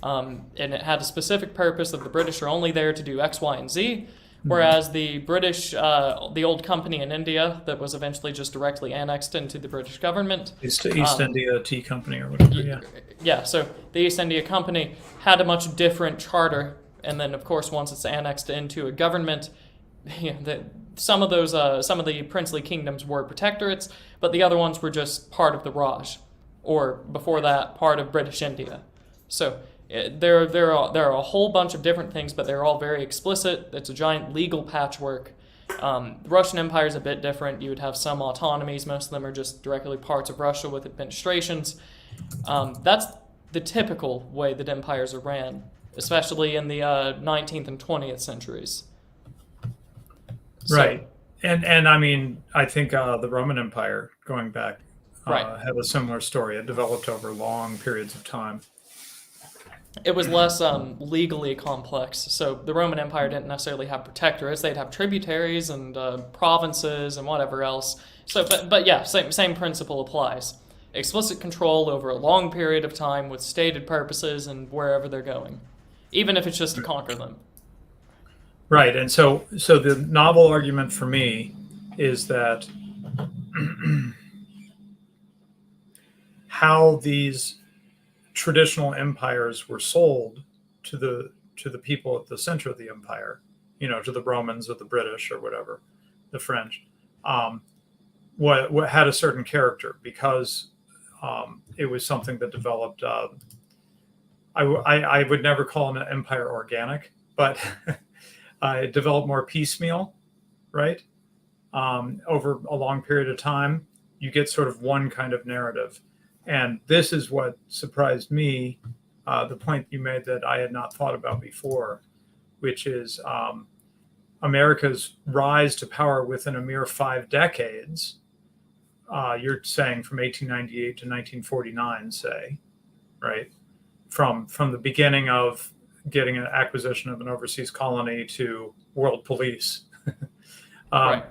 And it had a specific purpose that the British are only there to do X, Y, and Z, whereas the British, the old company in India that was eventually just directly annexed into the British government. East India Tea Company or whatever, yeah. Yeah, so the East India Company had a much different charter, and then, of course, once it's annexed into a government, some of the princely kingdoms were protectorates, but the other ones were just part of the Raj, or before that, part of British India. So there are a whole bunch of different things, but they're all very explicit. It's a giant legal patchwork. The Russian Empire is a bit different. You would have some autonomies. Most of them are just directly parts of Russia with administrations. That's the typical way that empires are ran, especially in the 19th and 20th centuries. Right. And I mean, I think the Roman Empire, going back, right. had a similar story. It developed over long periods of time. It was less legally complex. So the Roman Empire didn't necessarily have protectorates. They'd have tributaries and provinces and whatever else. So, but yeah, same principle applies. Explicit control over a long period of time with stated purposes and wherever they're going, even if it's just to conquer them. Right, and so the novel argument for me is that how these traditional empires were sold to the people at the center of the empire, to the Romans or the British or whatever, the French, what had a certain character because it was something that developed. I would never call an empire organic, but it developed more piecemeal, right? Over a long period of time, you get sort of one kind of narrative. And this is what surprised me, the point you made that I had not thought about before, which is America's rise to power within a mere 5 decades. You're saying from 1898 to 1949, say, right? From the beginning of getting an acquisition of an overseas colony to world police. Right.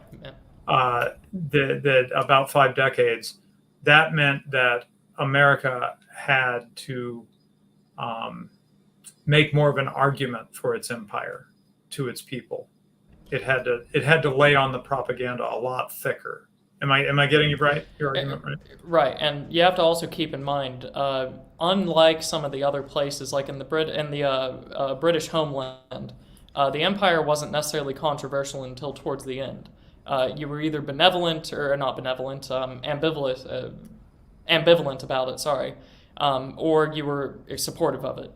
That about 5 decades, that meant that America had to make more of an argument for its empire to its people. It had to lay on the propaganda a lot thicker. Am I getting you right? Your argument right? Right, and you have to also keep in mind, unlike some of the other places, like in the British homeland, the empire wasn't necessarily controversial until towards the end. You were either benevolent or not benevolent, ambivalent about it. Sorry, or you were supportive of it.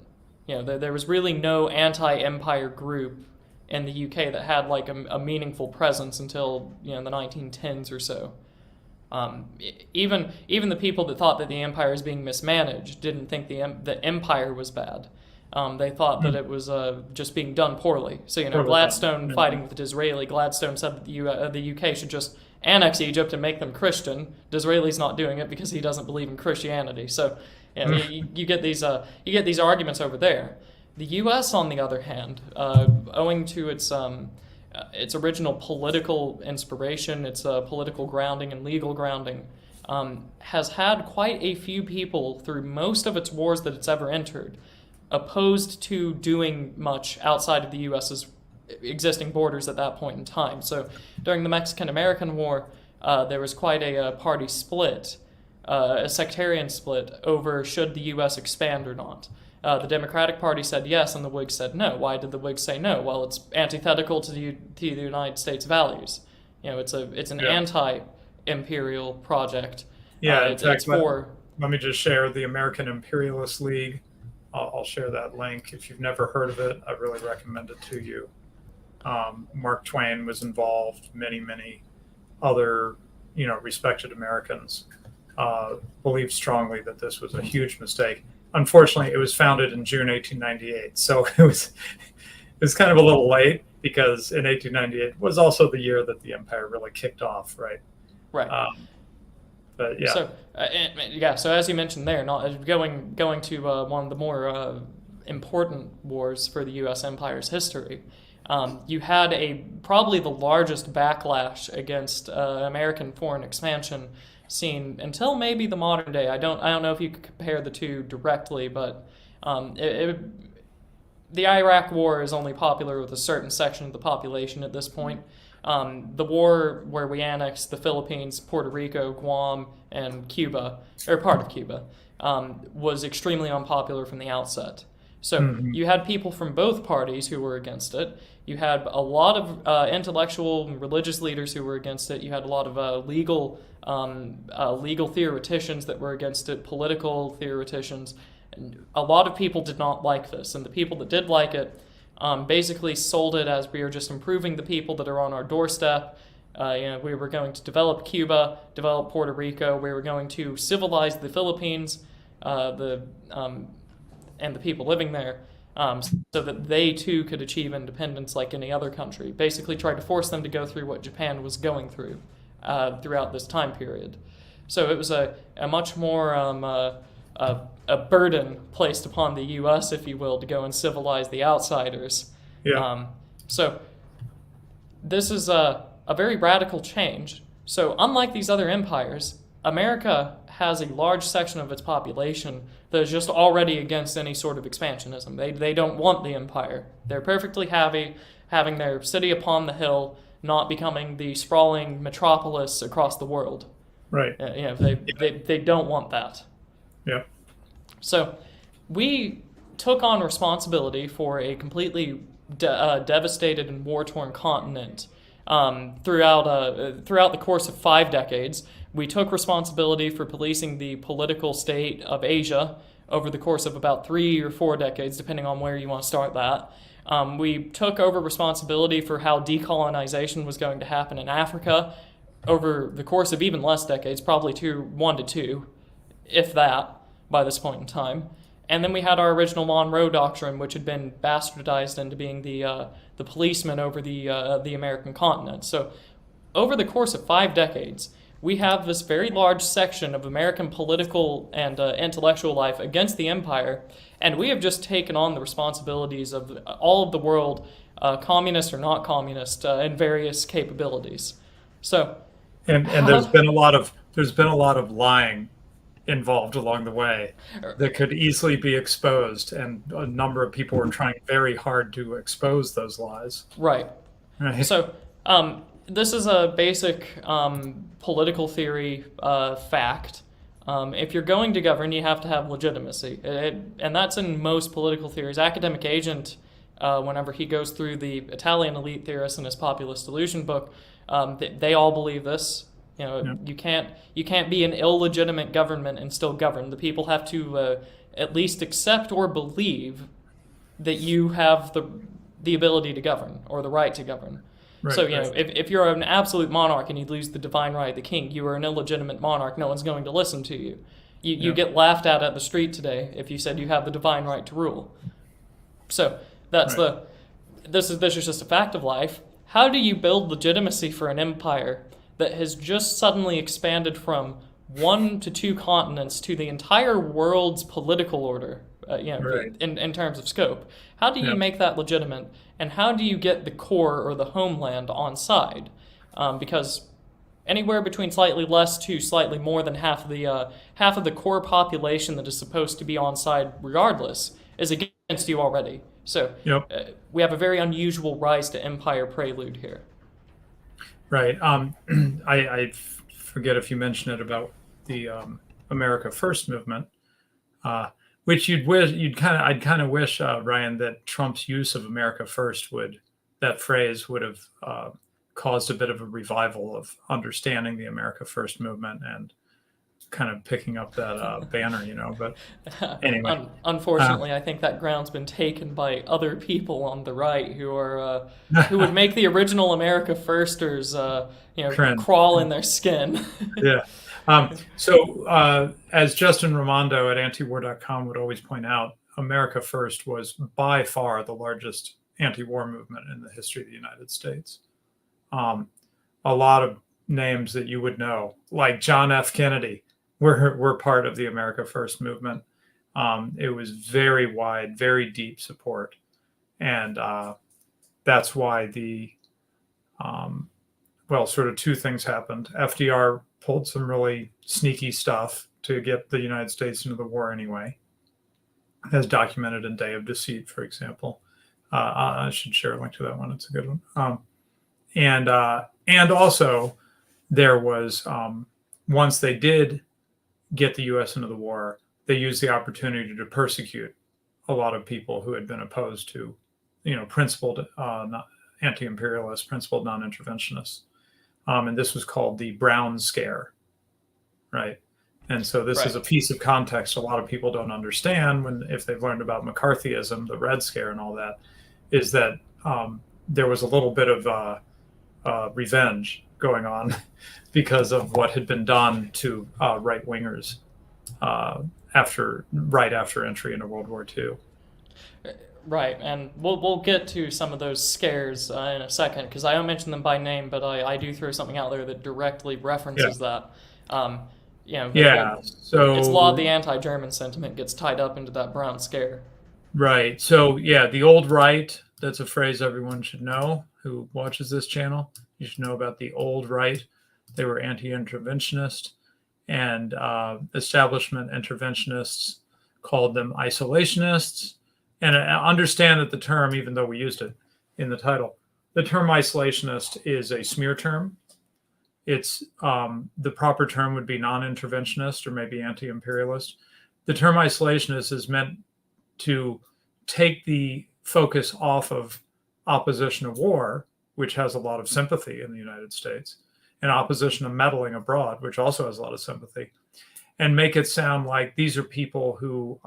There was really no anti-empire group in the UK that had like a meaningful presence until the 1910s or so. Even the people that thought that the empire was being mismanaged didn't think the empire was bad. They thought that it was just being done poorly. So Gladstone fighting with Disraeli, Gladstone said that the UK should just annex Egypt and make them Christian. Disraeli's not doing it because he doesn't believe in Christianity. So you get these arguments over there. The U.S., on the other hand, owing to its original political inspiration, its political grounding and legal grounding, has had quite a few people through most of its wars that it's ever entered opposed to doing much outside of the U.S.'s existing borders at that point in time. So during the Mexican-American War, there was quite a party split, a sectarian split over should the U.S. expand or not. The Democratic Party said yes, and the Whigs said no. Why did the Whigs say no? Well, it's antithetical to the United States values. It's an anti-imperial project. Yeah, exactly. Let me just share the American Imperialist League. I'll share that link. If you've never heard of it, I really recommend it to you. Mark Twain was involved. Many other, respected Americans believed strongly that this was a huge mistake. Unfortunately, it was founded in June 1898, so it was kind of a little late because in 1898 was also the year that the empire really kicked off, right? Right. But yeah. So as you mentioned there, not going to one of the more important wars for the U.S. empire's history. You had probably the largest backlash against American foreign expansion seen until maybe the modern day. I don't know if you could compare the two directly, but the Iraq War is only popular with a certain section of the population at this point. The war where we annexed the Philippines, Puerto Rico, Guam, and Cuba, or part of Cuba, was extremely unpopular from the outset. So you had people from both parties who were against it. You had a lot of intellectual and religious leaders who were against it. You had a lot of legal theoreticians that were against it, political theoreticians. And a lot of people did not like this, and the people that did like it basically sold it as we are just improving the people that are on our doorstep. We were going to develop Cuba, develop Puerto Rico. We were going to civilize the Philippines. and the people living there, so that they too could achieve independence like any other country. Basically, tried to force them to go through what Japan was going through throughout this time period. So it was a much more a burden placed upon the U.S., if you will, to go and civilize the outsiders. Yeah. So this is a very radical change. So unlike these other empires, America has a large section of its population that is just already against any sort of expansionism. They don't want the empire. They're perfectly happy having their city upon the hill, not becoming the sprawling metropolis across the world. Right. They don't want that. Yeah. So we took on responsibility for a completely devastated and war-torn continent throughout the course of 5 decades. We took responsibility for policing the political state of Asia over the course of about 3 or 4 decades, depending on where you want to start that. We took over responsibility for how decolonization was going to happen in Africa over the course of even less decades, probably 1 to 2, if that, by this point in time. And then we had our original Monroe Doctrine, which had been bastardized into being the policeman over the American continent. So over the course of 5 decades, we have this very large section of American political and intellectual life against the empire, and we have just taken on the responsibilities of all of the world, communist or not communist, in various capabilities. So, and there's been a lot of lying involved along the way that could easily be exposed, and a number of people are trying very hard to expose those lies. Right. So this is a basic political theory fact. If you're going to govern, you have to have legitimacy, and that's in most political theories. Academic Agent, whenever he goes through the Italian elite theorists in his Populist Delusion book, they all believe this. You can't be an illegitimate government and still govern. The people have to at least accept or believe that you have the ability to govern or the right to govern. Right, so if you're an absolute monarch and you lose the divine right of the king, you are an illegitimate monarch. No one's going to listen to you. You get laughed at the street today if you said you have the divine right to rule. So that's this is just a fact of life. How do you build legitimacy for an empire that has just suddenly expanded from 1 to 2 continents to the entire world's political order, in terms of scope? How do you make that legitimate, and how do you get the core or the homeland on side? Because anywhere between slightly less to slightly more than half of the core population that is supposed to be on side regardless is against you already. So we have a very unusual rise to empire prelude here. Right. I forget if you mentioned it about the America First movement, which I'd kind of wish, Ryan, that Trump's use of America First that phrase would have caused a bit of a revival of understanding the America First movement and kind of picking up that banner, But anyway, unfortunately, I think that ground's been taken by other people on the right who are who would make the original America Firsters, crawl in their skin. Yeah. So as Justin Raimondo at antiwar.com would always point out, America First was by far the largest anti-war movement in the history of the United States. A lot of names that you would know, like John F. Kennedy, were part of the America First movement. It was very wide, very deep support. And that's why sort of 2 things happened. FDR pulled some really sneaky stuff to get the United States into the war anyway, as documented in Day of Deceit, for example. I should share a link to that one. It's a good one. And also there was, once they did get the U.S. into the war, they used the opportunity to persecute a lot of people who had been opposed to, principled anti-imperialist, principled non-interventionists. And this was called the Brown Scare, right? And so this is a piece of context a lot of people don't understand if they've learned about McCarthyism, the Red Scare and all that, is that there was a little bit of revenge going on because of what had been done to right-wingers right after entry into World War II. Right, and we'll get to some of those scares in a second, because I don't mention them by name, but I do throw something out there that directly references that. So it's a lot of the anti-German sentiment gets tied up into that brown scare. Right. So yeah, the old right, that's a phrase everyone should know who watches this channel. You should know about the old right. They were anti-interventionist, and establishment interventionists called them isolationists. And understand that the term, even though we used it in the title, the term isolationist is a smear term. It's the proper term would be non-interventionist or maybe anti-imperialist. The term isolationist is meant to take the focus off of opposition of war, which has a lot of sympathy in the United States, and opposition of meddling abroad, which also has a lot of sympathy, and make it sound like these are people who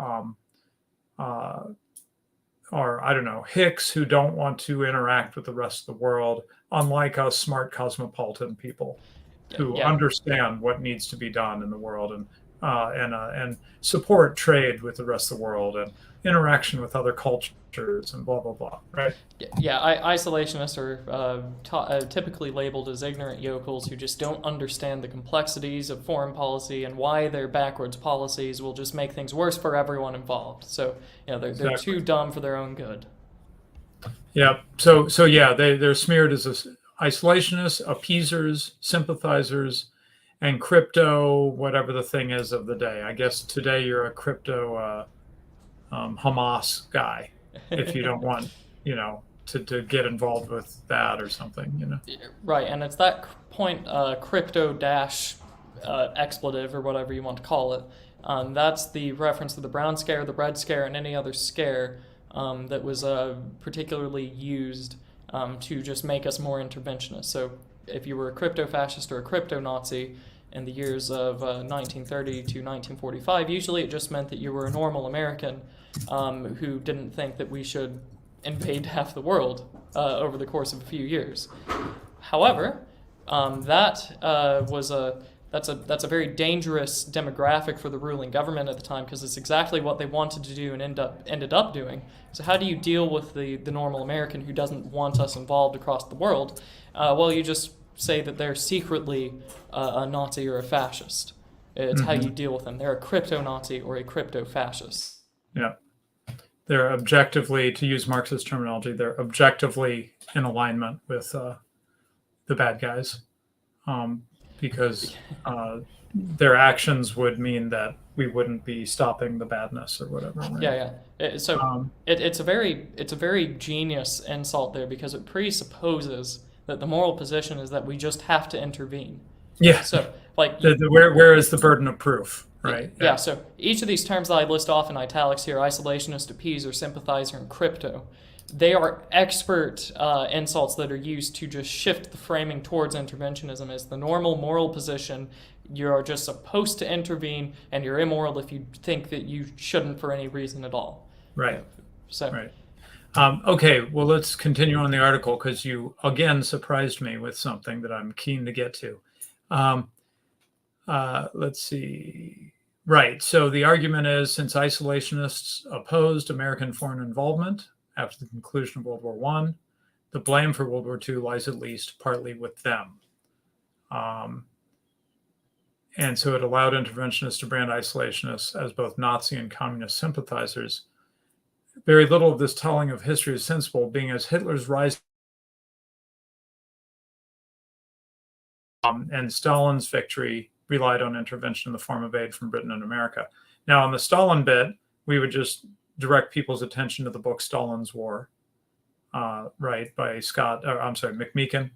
are, I don't know, hicks who don't want to interact with the rest of the world, unlike us smart cosmopolitan people who understand what needs to be done in the world and support trade with the rest of the world and interaction with other cultures and blah, blah, blah, right? Yeah, isolationists are typically labeled as ignorant yokels who just don't understand the complexities of foreign policy and why their backwards policies will just make things worse for everyone involved. So, they're too dumb for their own good. Yeah. So yeah, they're smeared as isolationists, appeasers, sympathizers, and crypto, whatever the thing is of the day. I guess today you're a crypto Hamas guy if you don't want, to get involved with that or something, Right, and it's that point, crypto dash expletive or whatever you want to call it. That's the reference to the brown scare, the red scare, and any other scare that was particularly used to just make us more interventionist. So if you were a crypto fascist or a crypto Nazi in the years of 1930 to 1945, usually it just meant that you were a normal American who didn't think that we should invade half the world over the course of a few years. However, that's a very dangerous demographic for the ruling government at the time, because it's exactly what they wanted to do and ended up doing. So how do you deal with the normal American who doesn't want us involved across the world? Well, you just say that they're secretly a Nazi or a fascist. It's how you deal with them. They're a crypto-Nazi or a crypto-fascist. Yeah. They're objectively, to use Marxist terminology, they're objectively in alignment with the bad guys, because their actions would mean that we wouldn't be stopping the badness or whatever. Right? Yeah. So it's a very genius insult there, because it presupposes that the moral position is that we just have to intervene. Yeah. So like where is the burden of proof? Right. Yeah. So each of these terms that I list off in italics here, isolationist, appeaser, sympathizer, and crypto, they are expert insults that are used to just shift the framing towards interventionism as the normal moral position. You're just supposed to intervene, and you're immoral if you think that you shouldn't for any reason at all. Right. So. Right. Okay. Well, let's continue on the article, because you again surprised me with something that I'm keen to get to. Let's see. Right. So the argument is, since isolationists opposed American foreign involvement after the conclusion of World War I, the blame for World War II lies at least partly with them. And so it allowed interventionists to brand isolationists as both Nazi and communist sympathizers. Very little of this telling of history is sensible, being as Hitler's rise and Stalin's victory relied on intervention in the form of aid from Britain and America. Now, on the Stalin bit, we would just direct people's attention to the book Stalin's War, right, by McMeekin.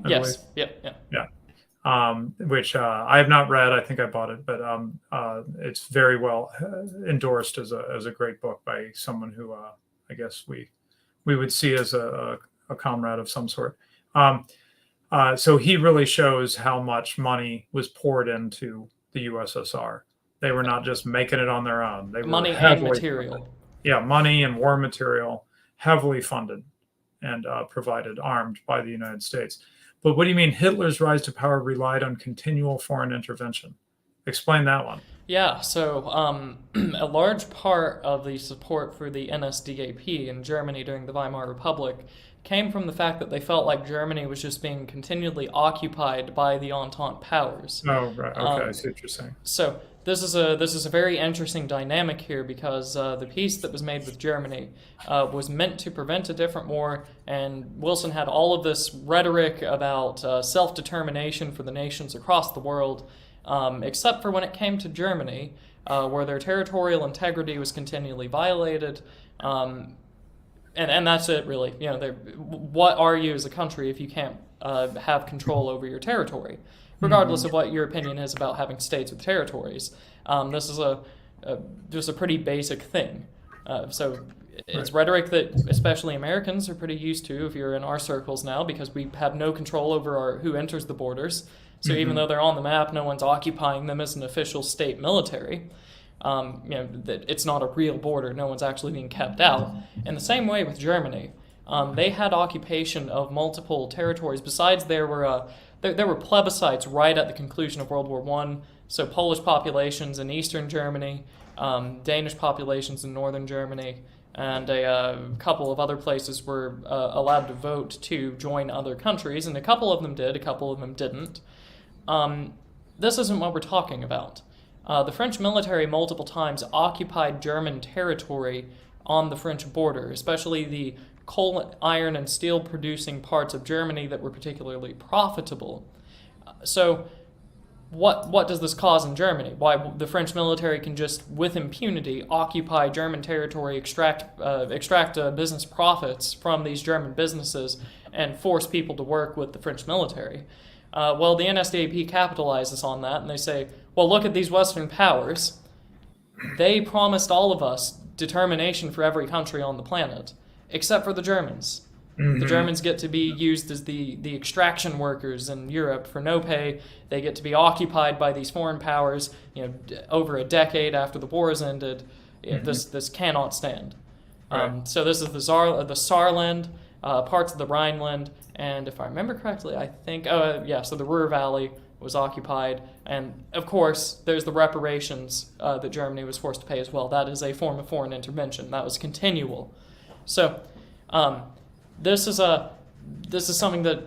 Yes. Yep. Yeah. Which I have not read. I think I bought it, but it's very well endorsed as a great book by someone who I guess we would see as a comrade of some sort. So he really shows how much money was poured into the USSR. They were not just making it on their own. They were money and material. Funded. Yeah, money and war material, heavily funded and provided, armed by the United States. But what do you mean Hitler's rise to power relied on continual foreign intervention? Explain that one. Yeah, so a large part of the support for the NSDAP in Germany during the Weimar Republic came from the fact that they felt like Germany was just being continually occupied by the Entente powers. Oh, right. Okay, I see what you're saying. So this is a very interesting dynamic here because the peace that was made with Germany was meant to prevent a different war, and Wilson had all of this rhetoric about self-determination for the nations across the world, except for when it came to Germany, where their territorial integrity was continually violated. And that's it, really. You know, what are you as a country if you can't have control over your territory? Regardless of what your opinion is about having states with territories, this is just a pretty basic thing. So it's rhetoric that especially Americans are pretty used to if you're in our circles now, because we have no control over who enters the borders. So even though they're on the map, no one's occupying them as an official state military. That it's not a real border. No one's actually being kept out. In the same way with Germany, they had occupation of multiple territories. Besides, there were plebiscites right at the conclusion of World War I. So Polish populations in eastern Germany, Danish populations in northern Germany, and a couple of other places were allowed to vote to join other countries, and a couple of them did, a couple of them didn't. This isn't what we're talking about. The French military multiple times occupied German territory on the French border, especially the coal, iron, and steel producing parts of Germany that were particularly profitable. So what does this cause in Germany? Why the French military can just, with impunity, occupy German territory, extract business profits from these German businesses, and force people to work with the French military? Well, the NSDAP capitalizes on that, and they say, well, look at these Western powers. They promised all of us determination for every country on the planet, except for the Germans. The Germans get to be used as the extraction workers in Europe for no pay. They get to be occupied by these foreign powers, over a decade after the war has ended. This cannot stand. Right. So this is the Saarland, parts of the Rhineland, and if I remember correctly, I think, so the Ruhr Valley was occupied, and of course there's the reparations that Germany was forced to pay as well. That is a form of foreign intervention. That was continual. So this is something that,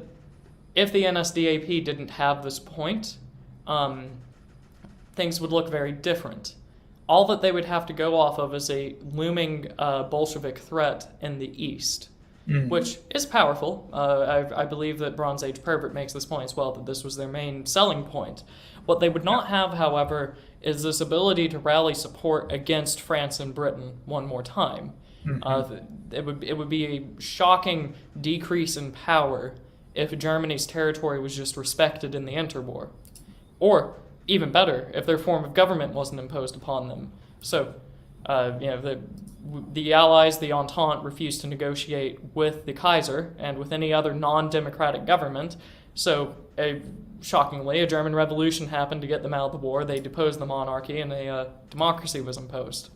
if the NSDAP didn't have this point, things would look very different. All that they would have to go off of is a looming Bolshevik threat in the East, which is powerful. I believe that Bronze Age Pervert makes this point as well, that this was their main selling point. What they would not have, however, is this ability to rally support against France and Britain one more time. It would be a shocking decrease in power if Germany's territory was just respected in the interwar. Or, even better, if their form of government wasn't imposed upon them. So, the Allies, the Entente, refused to negotiate with the Kaiser and with any other non-democratic government. So, shockingly, a German revolution happened to get them out of the war. They deposed the monarchy, and a democracy was imposed.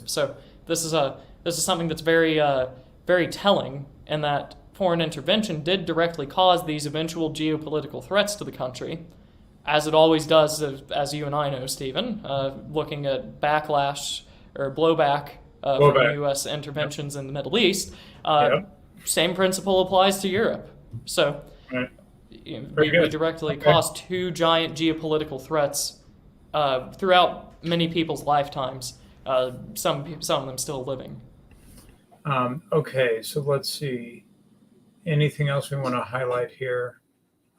So, this is something that's very, very telling, in that foreign intervention did directly cause these eventual geopolitical threats to the country, as it always does, as you and I know, Stephen, looking at backlash or blowback from U.S. interventions in the Middle East. Same principle applies to Europe. So we directly caused two giant geopolitical threats throughout many people's lifetimes, some of them still living. Okay, so let's see. Anything else we want to highlight here?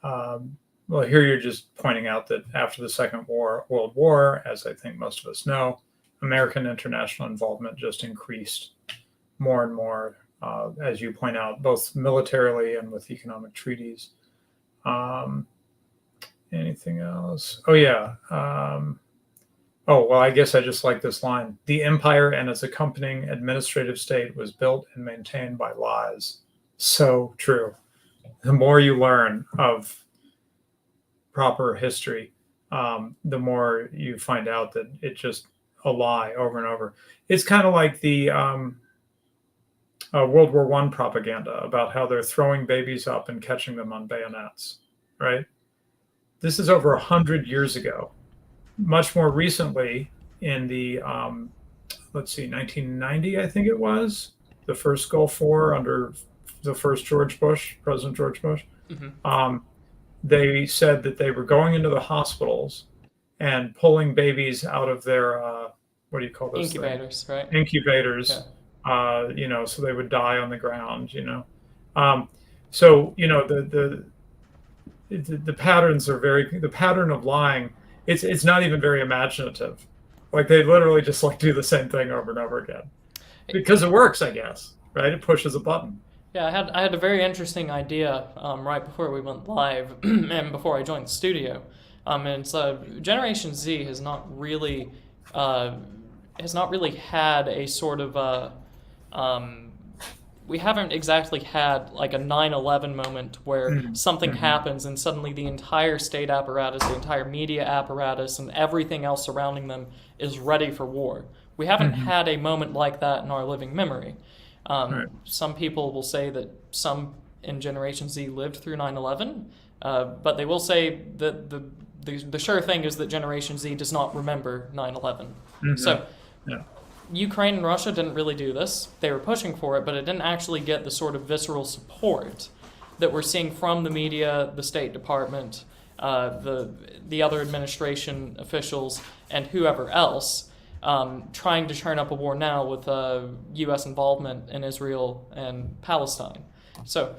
Well, here you're just pointing out that after the Second World War, as I think most of us know, American international involvement just increased more and more, as you point out, both militarily and with economic treaties. Anything else? Oh, yeah. Well, I guess I just like this line. The empire and its accompanying administrative state was built and maintained by lies. So true. The more you learn of proper history, the more you find out that it's just a lie over and over. It's kind of like the World War I propaganda about how they're throwing babies up and catching them on bayonets, right? This is over 100 years ago. much more recently, in the let's see, 1990, I think it was, the first Gulf War under the first President George Bush. They said that they were going into the hospitals and pulling babies out of their what do you call those incubators, things? Right? Incubators. Yeah. So they would die on the ground. So the patterns are the pattern of lying. It's not even very imaginative. Like they literally just do the same thing over and over again because it works, I guess. Right? It pushes a button. Yeah, I had a very interesting idea right before we went live and before I joined the studio. And it's Generation Z has not really had a sort of we haven't exactly had like a 9/11 moment where something happens and suddenly the entire state apparatus, the entire media apparatus, and everything else surrounding them is ready for war. We haven't had a moment like that in our living memory. Some people will say that some in Generation Z lived through 9/11, but they will say that the sure thing is that Generation Z does not remember 9/11. So Ukraine and Russia didn't really do this. They were pushing for it, but it didn't actually get the sort of visceral support that we're seeing from the media, the State Department, the other administration officials, and whoever else trying to turn up a war now with U.S. involvement in Israel and Palestine. So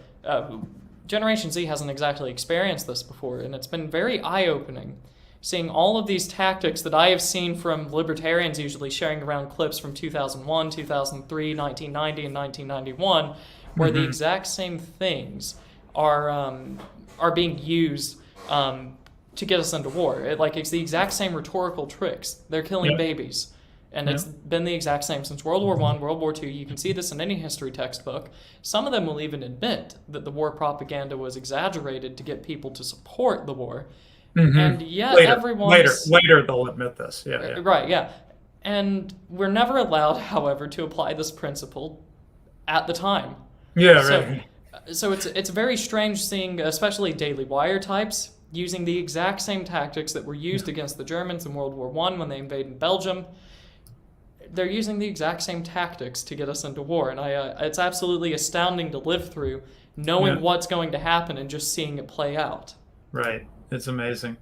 Generation Z hasn't exactly experienced this before, and it's been very eye-opening seeing all of these tactics that I have seen from libertarians usually sharing around clips from 2001, 2003, 1990, and 1991, where the exact same things are being used to get us into war. It's the exact same rhetorical tricks. They're killing babies. And it's been the exact same since World War I, World War II. You can see this in any history textbook. Some of them will even admit that the war propaganda was exaggerated to get people to support the war. And yet later they'll admit this. Right, yeah. And we're never allowed, however, to apply this principle at the time. So it's very strange seeing, especially Daily Wire types, using the exact same tactics that were used against the Germans in World War I when they invaded Belgium. They're using the exact same tactics to get us into war, and it's absolutely astounding to live through, knowing what's going to happen and just seeing it play out. Right. It's amazing.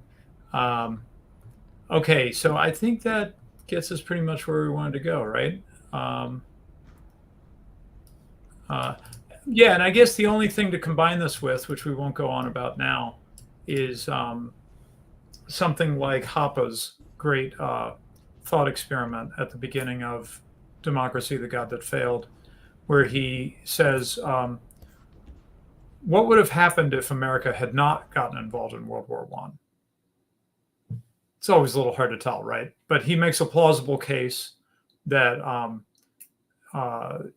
Okay, so I think that gets us pretty much where we wanted to go, right? And I guess the only thing to combine this with, which we won't go on about now, is something like Hoppe's great thought experiment at the beginning of Democracy, the God That Failed, where he says, what would have happened if America had not gotten involved in World War I? It's always a little hard to tell, right? But he makes a plausible case that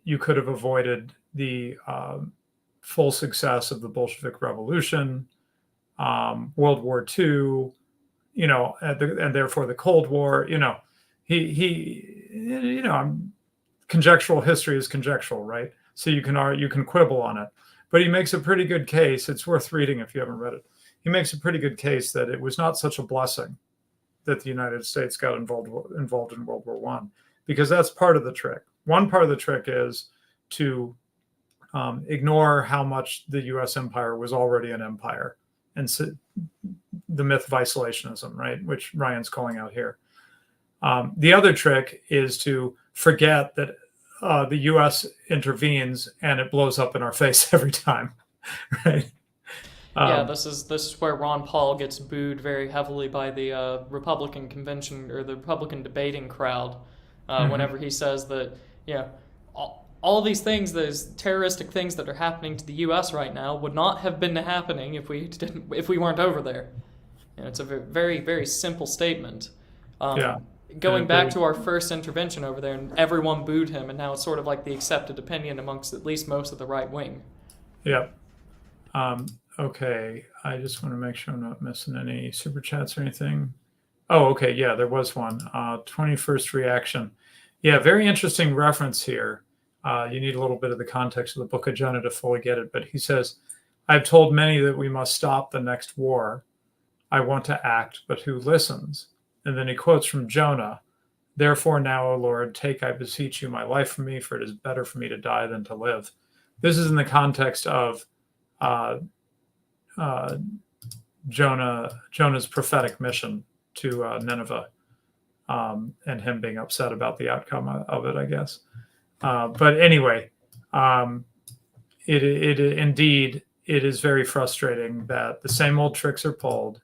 you could have avoided the full success of the Bolshevik Revolution, World War II, and therefore the Cold War. Conjectural history is conjectural, right? So you can quibble on it. But he makes a pretty good case. It's worth reading if you haven't read it. He makes a pretty good case that it was not such a blessing that the United States got involved in World War I, because that's part of the trick. One part of the trick is to ignore how much the U.S. empire was already an empire, and so, the myth of isolationism, right, which Ryan's calling out here. The other trick is to forget that the U.S. intervenes and it blows up in our face every time, right? This is where Ron Paul gets booed very heavily by the Republican convention or the Republican debating crowd whenever he says that all these things, those terroristic things that are happening to the U.S. right now, would not have been happening if we weren't over there. It's a very, very simple statement. Going back to our first intervention over there, and everyone booed him, and now it's sort of like the accepted opinion amongst at least most of the right wing. Okay, I just want to make sure I'm not missing any super chats or anything. Oh, okay, yeah, there was one. 21st reaction. Yeah, very interesting reference here. You need a little bit of the context of the book agenda to fully get it, but he says, I've told many that we must stop the next war. I want to act, but who listens? And then he quotes from Jonah, "Therefore now, O Lord, take, I beseech you, my life from me, for it is better for me to die than to live." This is in the context of Jonah's prophetic mission to Nineveh, and him being upset about the outcome of it, I guess. But anyway, it indeed, it is very frustrating that the same old tricks are pulled.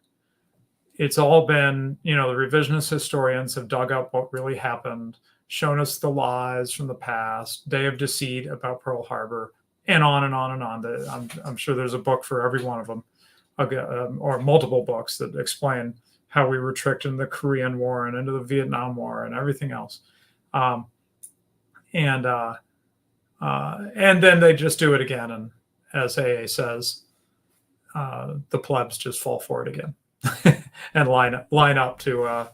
It's all been, the revisionist historians have dug up what really happened, shown us the lies from the past, Day of Deceit about Pearl Harbor, and on and on and on. I'm sure there's a book for every one of them, or multiple books that explain how we were tricked in the Korean War and into the Vietnam War and everything else. And then they just do it again. And as AA says, the plebs just fall for it again and line up to,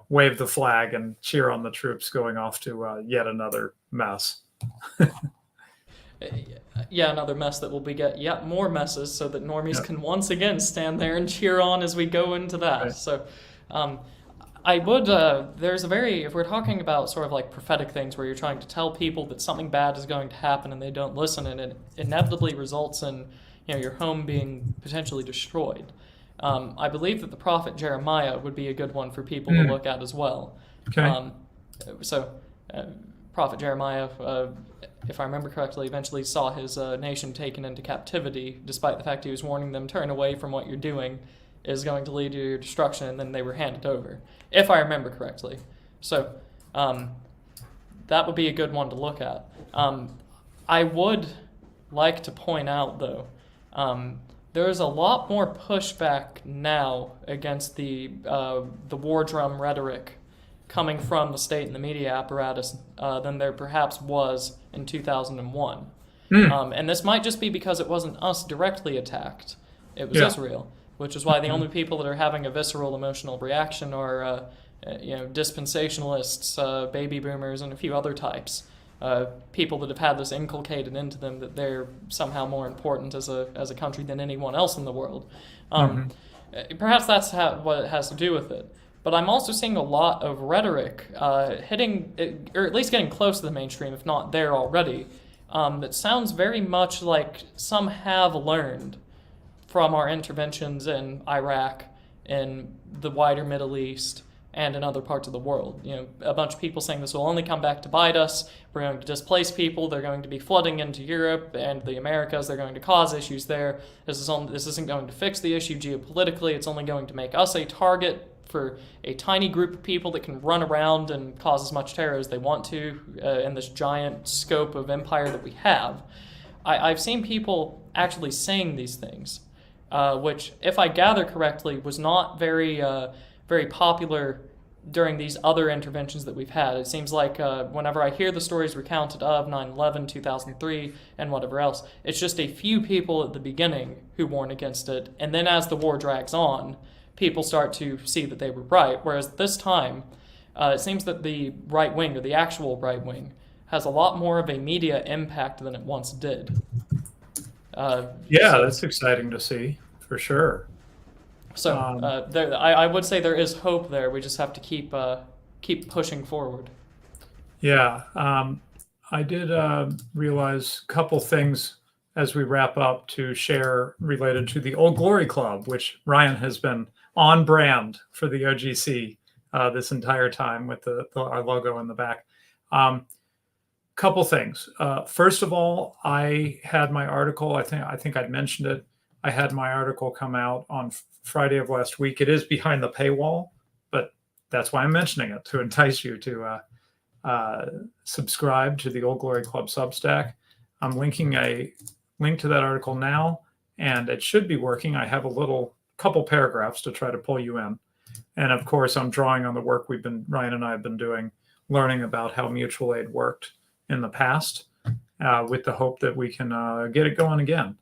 wave the flag and cheer on the troops going off to yet another mess. Yeah, another mess that will beget yet more messes, so that normies can once again stand there and cheer on as we go into that. Right. So I would, there's a very, if we're talking about sort of like prophetic things where you're trying to tell people that something bad is going to happen and they don't listen, and it inevitably results in, your home being potentially destroyed. I believe that the prophet Jeremiah would be a good one for people to look at as well. Okay. Prophet Jeremiah, if I remember correctly, eventually saw his nation taken into captivity, despite the fact he was warning them, turn away from what you're doing is going to lead to your destruction, and then they were handed over, if I remember correctly. So that would be a good one to look at. I would like to point out, though, there's a lot more pushback now against the war drum rhetoric coming from the state and the media apparatus than there perhaps was in 2001. And this might just be because it wasn't us directly attacked. It was Israel, which is why the only people that are having a visceral emotional reaction are dispensationalists, baby boomers, and a few other types. People that have had this inculcated into them that they're somehow more important as a country than anyone else in the world. Perhaps that's what it has to do with it. But I'm also seeing a lot of rhetoric hitting, or at least getting close to the mainstream, if not there already, that sounds very much like some have learned from our interventions in Iraq, in the wider Middle East, and in other parts of the world. A bunch of people saying this will only come back to bite us. We're going to displace people. They're going to be flooding into Europe and the Americas. They're going to cause issues there. This isn't going to fix the issue geopolitically. It's only going to make us a target for a tiny group of people that can run around and cause as much terror as they want to in this giant scope of empire that we have. I've seen people actually saying these things, which, if I gather correctly, was not very popular during these other interventions that we've had. It seems like whenever I hear the stories recounted of 9/11, 2003, and whatever else, it's just a few people at the beginning who warn against it, and then as the war drags on, people start to see that they were right. Whereas this time, it seems that the right wing, or the actual right wing, has a lot more of a media impact than it once did. That's exciting to see, for sure. So I would say there is hope there. We just have to keep pushing forward. Yeah, I did realize a couple things as we wrap up to share related to the Old Glory Club, which Ryan has been on brand for the OGC this entire time with our logo in the back. Couple things. First of all, I had my article. I think I'd mentioned it. I had my article come out on Friday of last week. It is behind the paywall, but that's why I'm mentioning it, to entice you to subscribe to the Old Glory Club Substack. I'm linking a link to that article now, and it should be working. I have a couple paragraphs to try to pull you in. And of course, I'm drawing on the work Ryan and I have been doing, learning about how mutual aid worked in the past, with the hope that we can get it going again.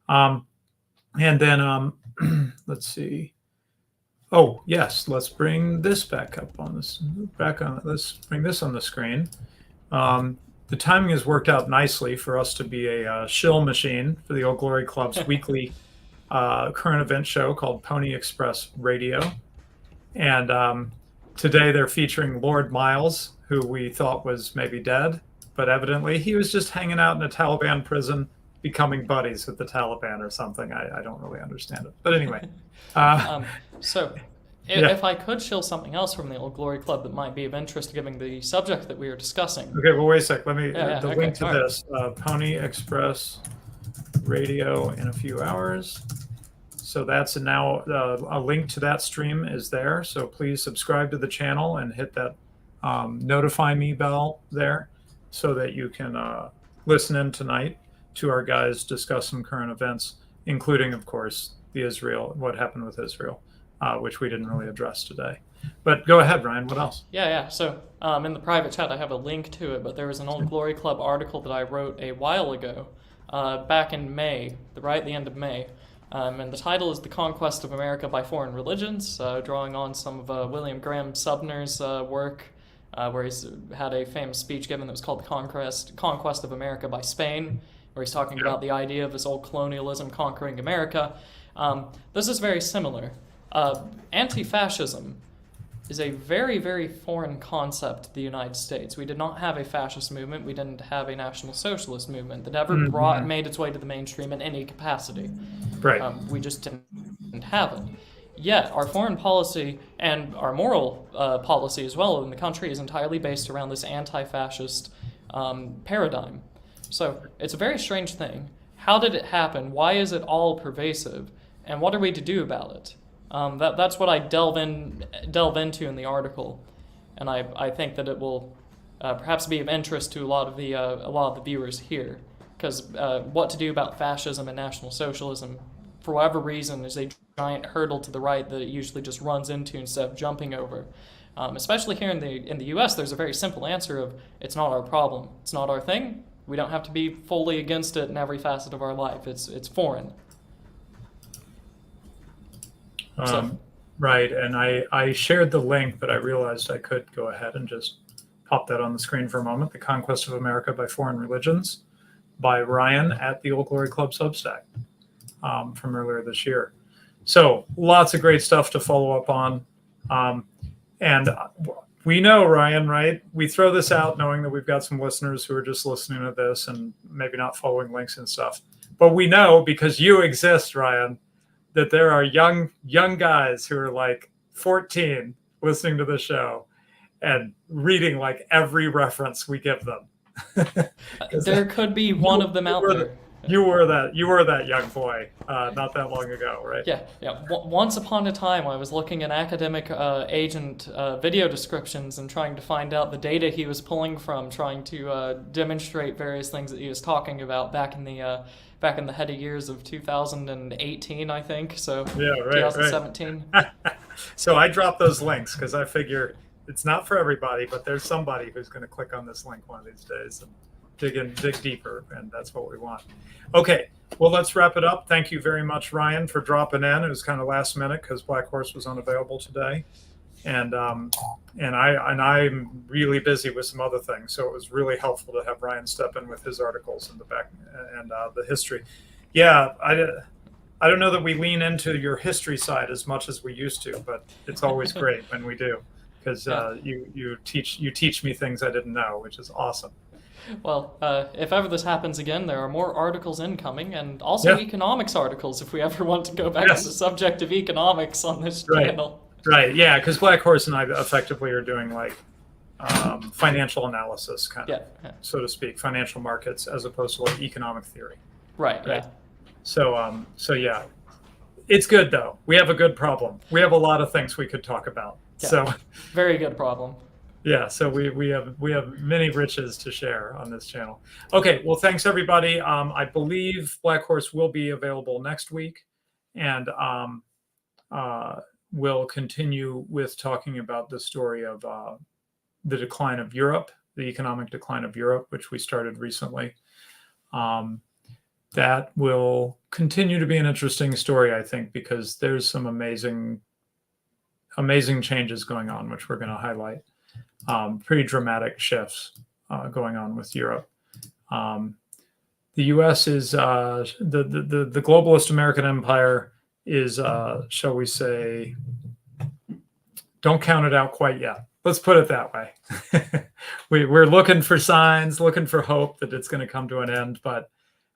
And then let's see. Oh, yes, let's bring this back up on this. Let's bring this on the screen. The timing has worked out nicely for us to be a shill machine for the Old Glory Club's weekly current event show called Pony Express Radio. And today they're featuring Lord Miles, who we thought was maybe dead, but evidently he was just hanging out in a Taliban prison, becoming buddies with the Taliban or something. I don't really understand it. But anyway. If I could show something else from the Old Glory Club that might be of interest given the subject that we are discussing. Okay, well, wait a sec. Let me, the link to this, Pony Express Radio in a few hours. So that's now a link to that stream is there. So please subscribe to the channel and hit that notify me bell there so that you can listen in tonight to our guys discuss some current events, including, of course, what happened with Israel, which we didn't really address today. But go ahead, Ryan. What else? Yeah. So in the private chat, I have a link to it, but there was an Old Glory Club article that I wrote a while ago, back in May, right at the end of May. And the title is The Conquest of America by Foreign Religions, drawing on some of William Graham Sumner's work, where he's had a famous speech given that was called The Conquest of America by Spain, where he's talking about the idea of this old colonialism conquering America. This is very similar. Anti-fascism is a very, very foreign concept to the United States. We did not have a fascist movement. We didn't have a National Socialist movement that ever made its way to the mainstream in any capacity. Right. We just didn't have it. Yet, our foreign policy and our moral policy as well in the country is entirely based around this anti-fascist paradigm. So, it's a very strange thing. How did it happen? Why is it all pervasive? And what are we to do about it? That's what I delve into in the article, and I think that it will perhaps be of interest to a lot of the viewers here, because what to do about fascism and National Socialism, for whatever reason, is a giant hurdle to the right that it usually just runs into instead of jumping over. Especially here in the U.S., there's a very simple answer of it's not our problem, it's not our thing. We don't have to be fully against it in every facet of our life. It's foreign. Right, and I shared the link, but I realized I could go ahead and just pop that on the screen for a moment. The Conquest of America by Foreign Religions by Ryan at the Old Glory Club Substack from earlier this year. So lots of great stuff to follow up on. And we know, Ryan, right? We throw this out knowing that we've got some listeners who are just listening to this and maybe not following links and stuff. But we know, because you exist, Ryan, that there are young guys who are like 14 listening to the show and reading like every reference we give them. There could be one of them out there. You were that young boy not that long ago, right? Yeah. Once upon a time, I was looking at academic agent video descriptions and trying to find out the data he was pulling from, trying to demonstrate various things that he was talking about back in the heady years of 2018, I think. So yeah, right, 2017. Right. So I dropped those links because I figure it's not for everybody, but there's somebody who's going to click on this link one of these days and dig deeper, and that's what we want. Okay, well, let's wrap it up. Thank you very much, Ryan, for dropping in. It was kind of last minute because Black Horse was unavailable today, and I'm really busy with some other things, so it was really helpful to have Ryan step in with his articles in the back and the history. Yeah, I don't know that we lean into your history side as much as we used to, but it's always great when we do, because you teach me things I didn't know, which is awesome. Well, if ever this happens again, there are more articles incoming, and also economics articles if we ever want to go back to the subject of economics on this channel. Right, yeah, because Black Horse and I effectively are doing like financial analysis, kind of, so to speak, financial markets as opposed to like economic theory. Right. Yeah. So yeah, it's good though. We have a good problem. We have a lot of things we could talk about. Yeah. So very good problem. Yeah, so we have many riches to share on this channel. Okay, well, thanks everybody. I believe Black Horse will be available next week, and we'll continue with talking about the story of the decline of Europe, the economic decline of Europe, which we started recently. That will continue to be an interesting story, I think, because there's some amazing changes going on, which we're going to highlight. Pretty dramatic shifts going on with Europe. The U.S. is the globalist American empire is, shall we say, don't count it out quite yet. Let's put it that way. We're looking for signs, looking for hope that it's going to come to an end, but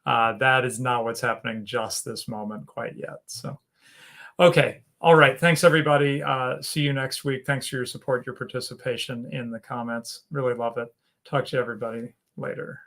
that is not what's happening just this moment quite yet. So, okay. All right. Thanks, everybody. See you next week. Thanks for your support, your participation in the comments. Really love it. Talk to you, everybody, later.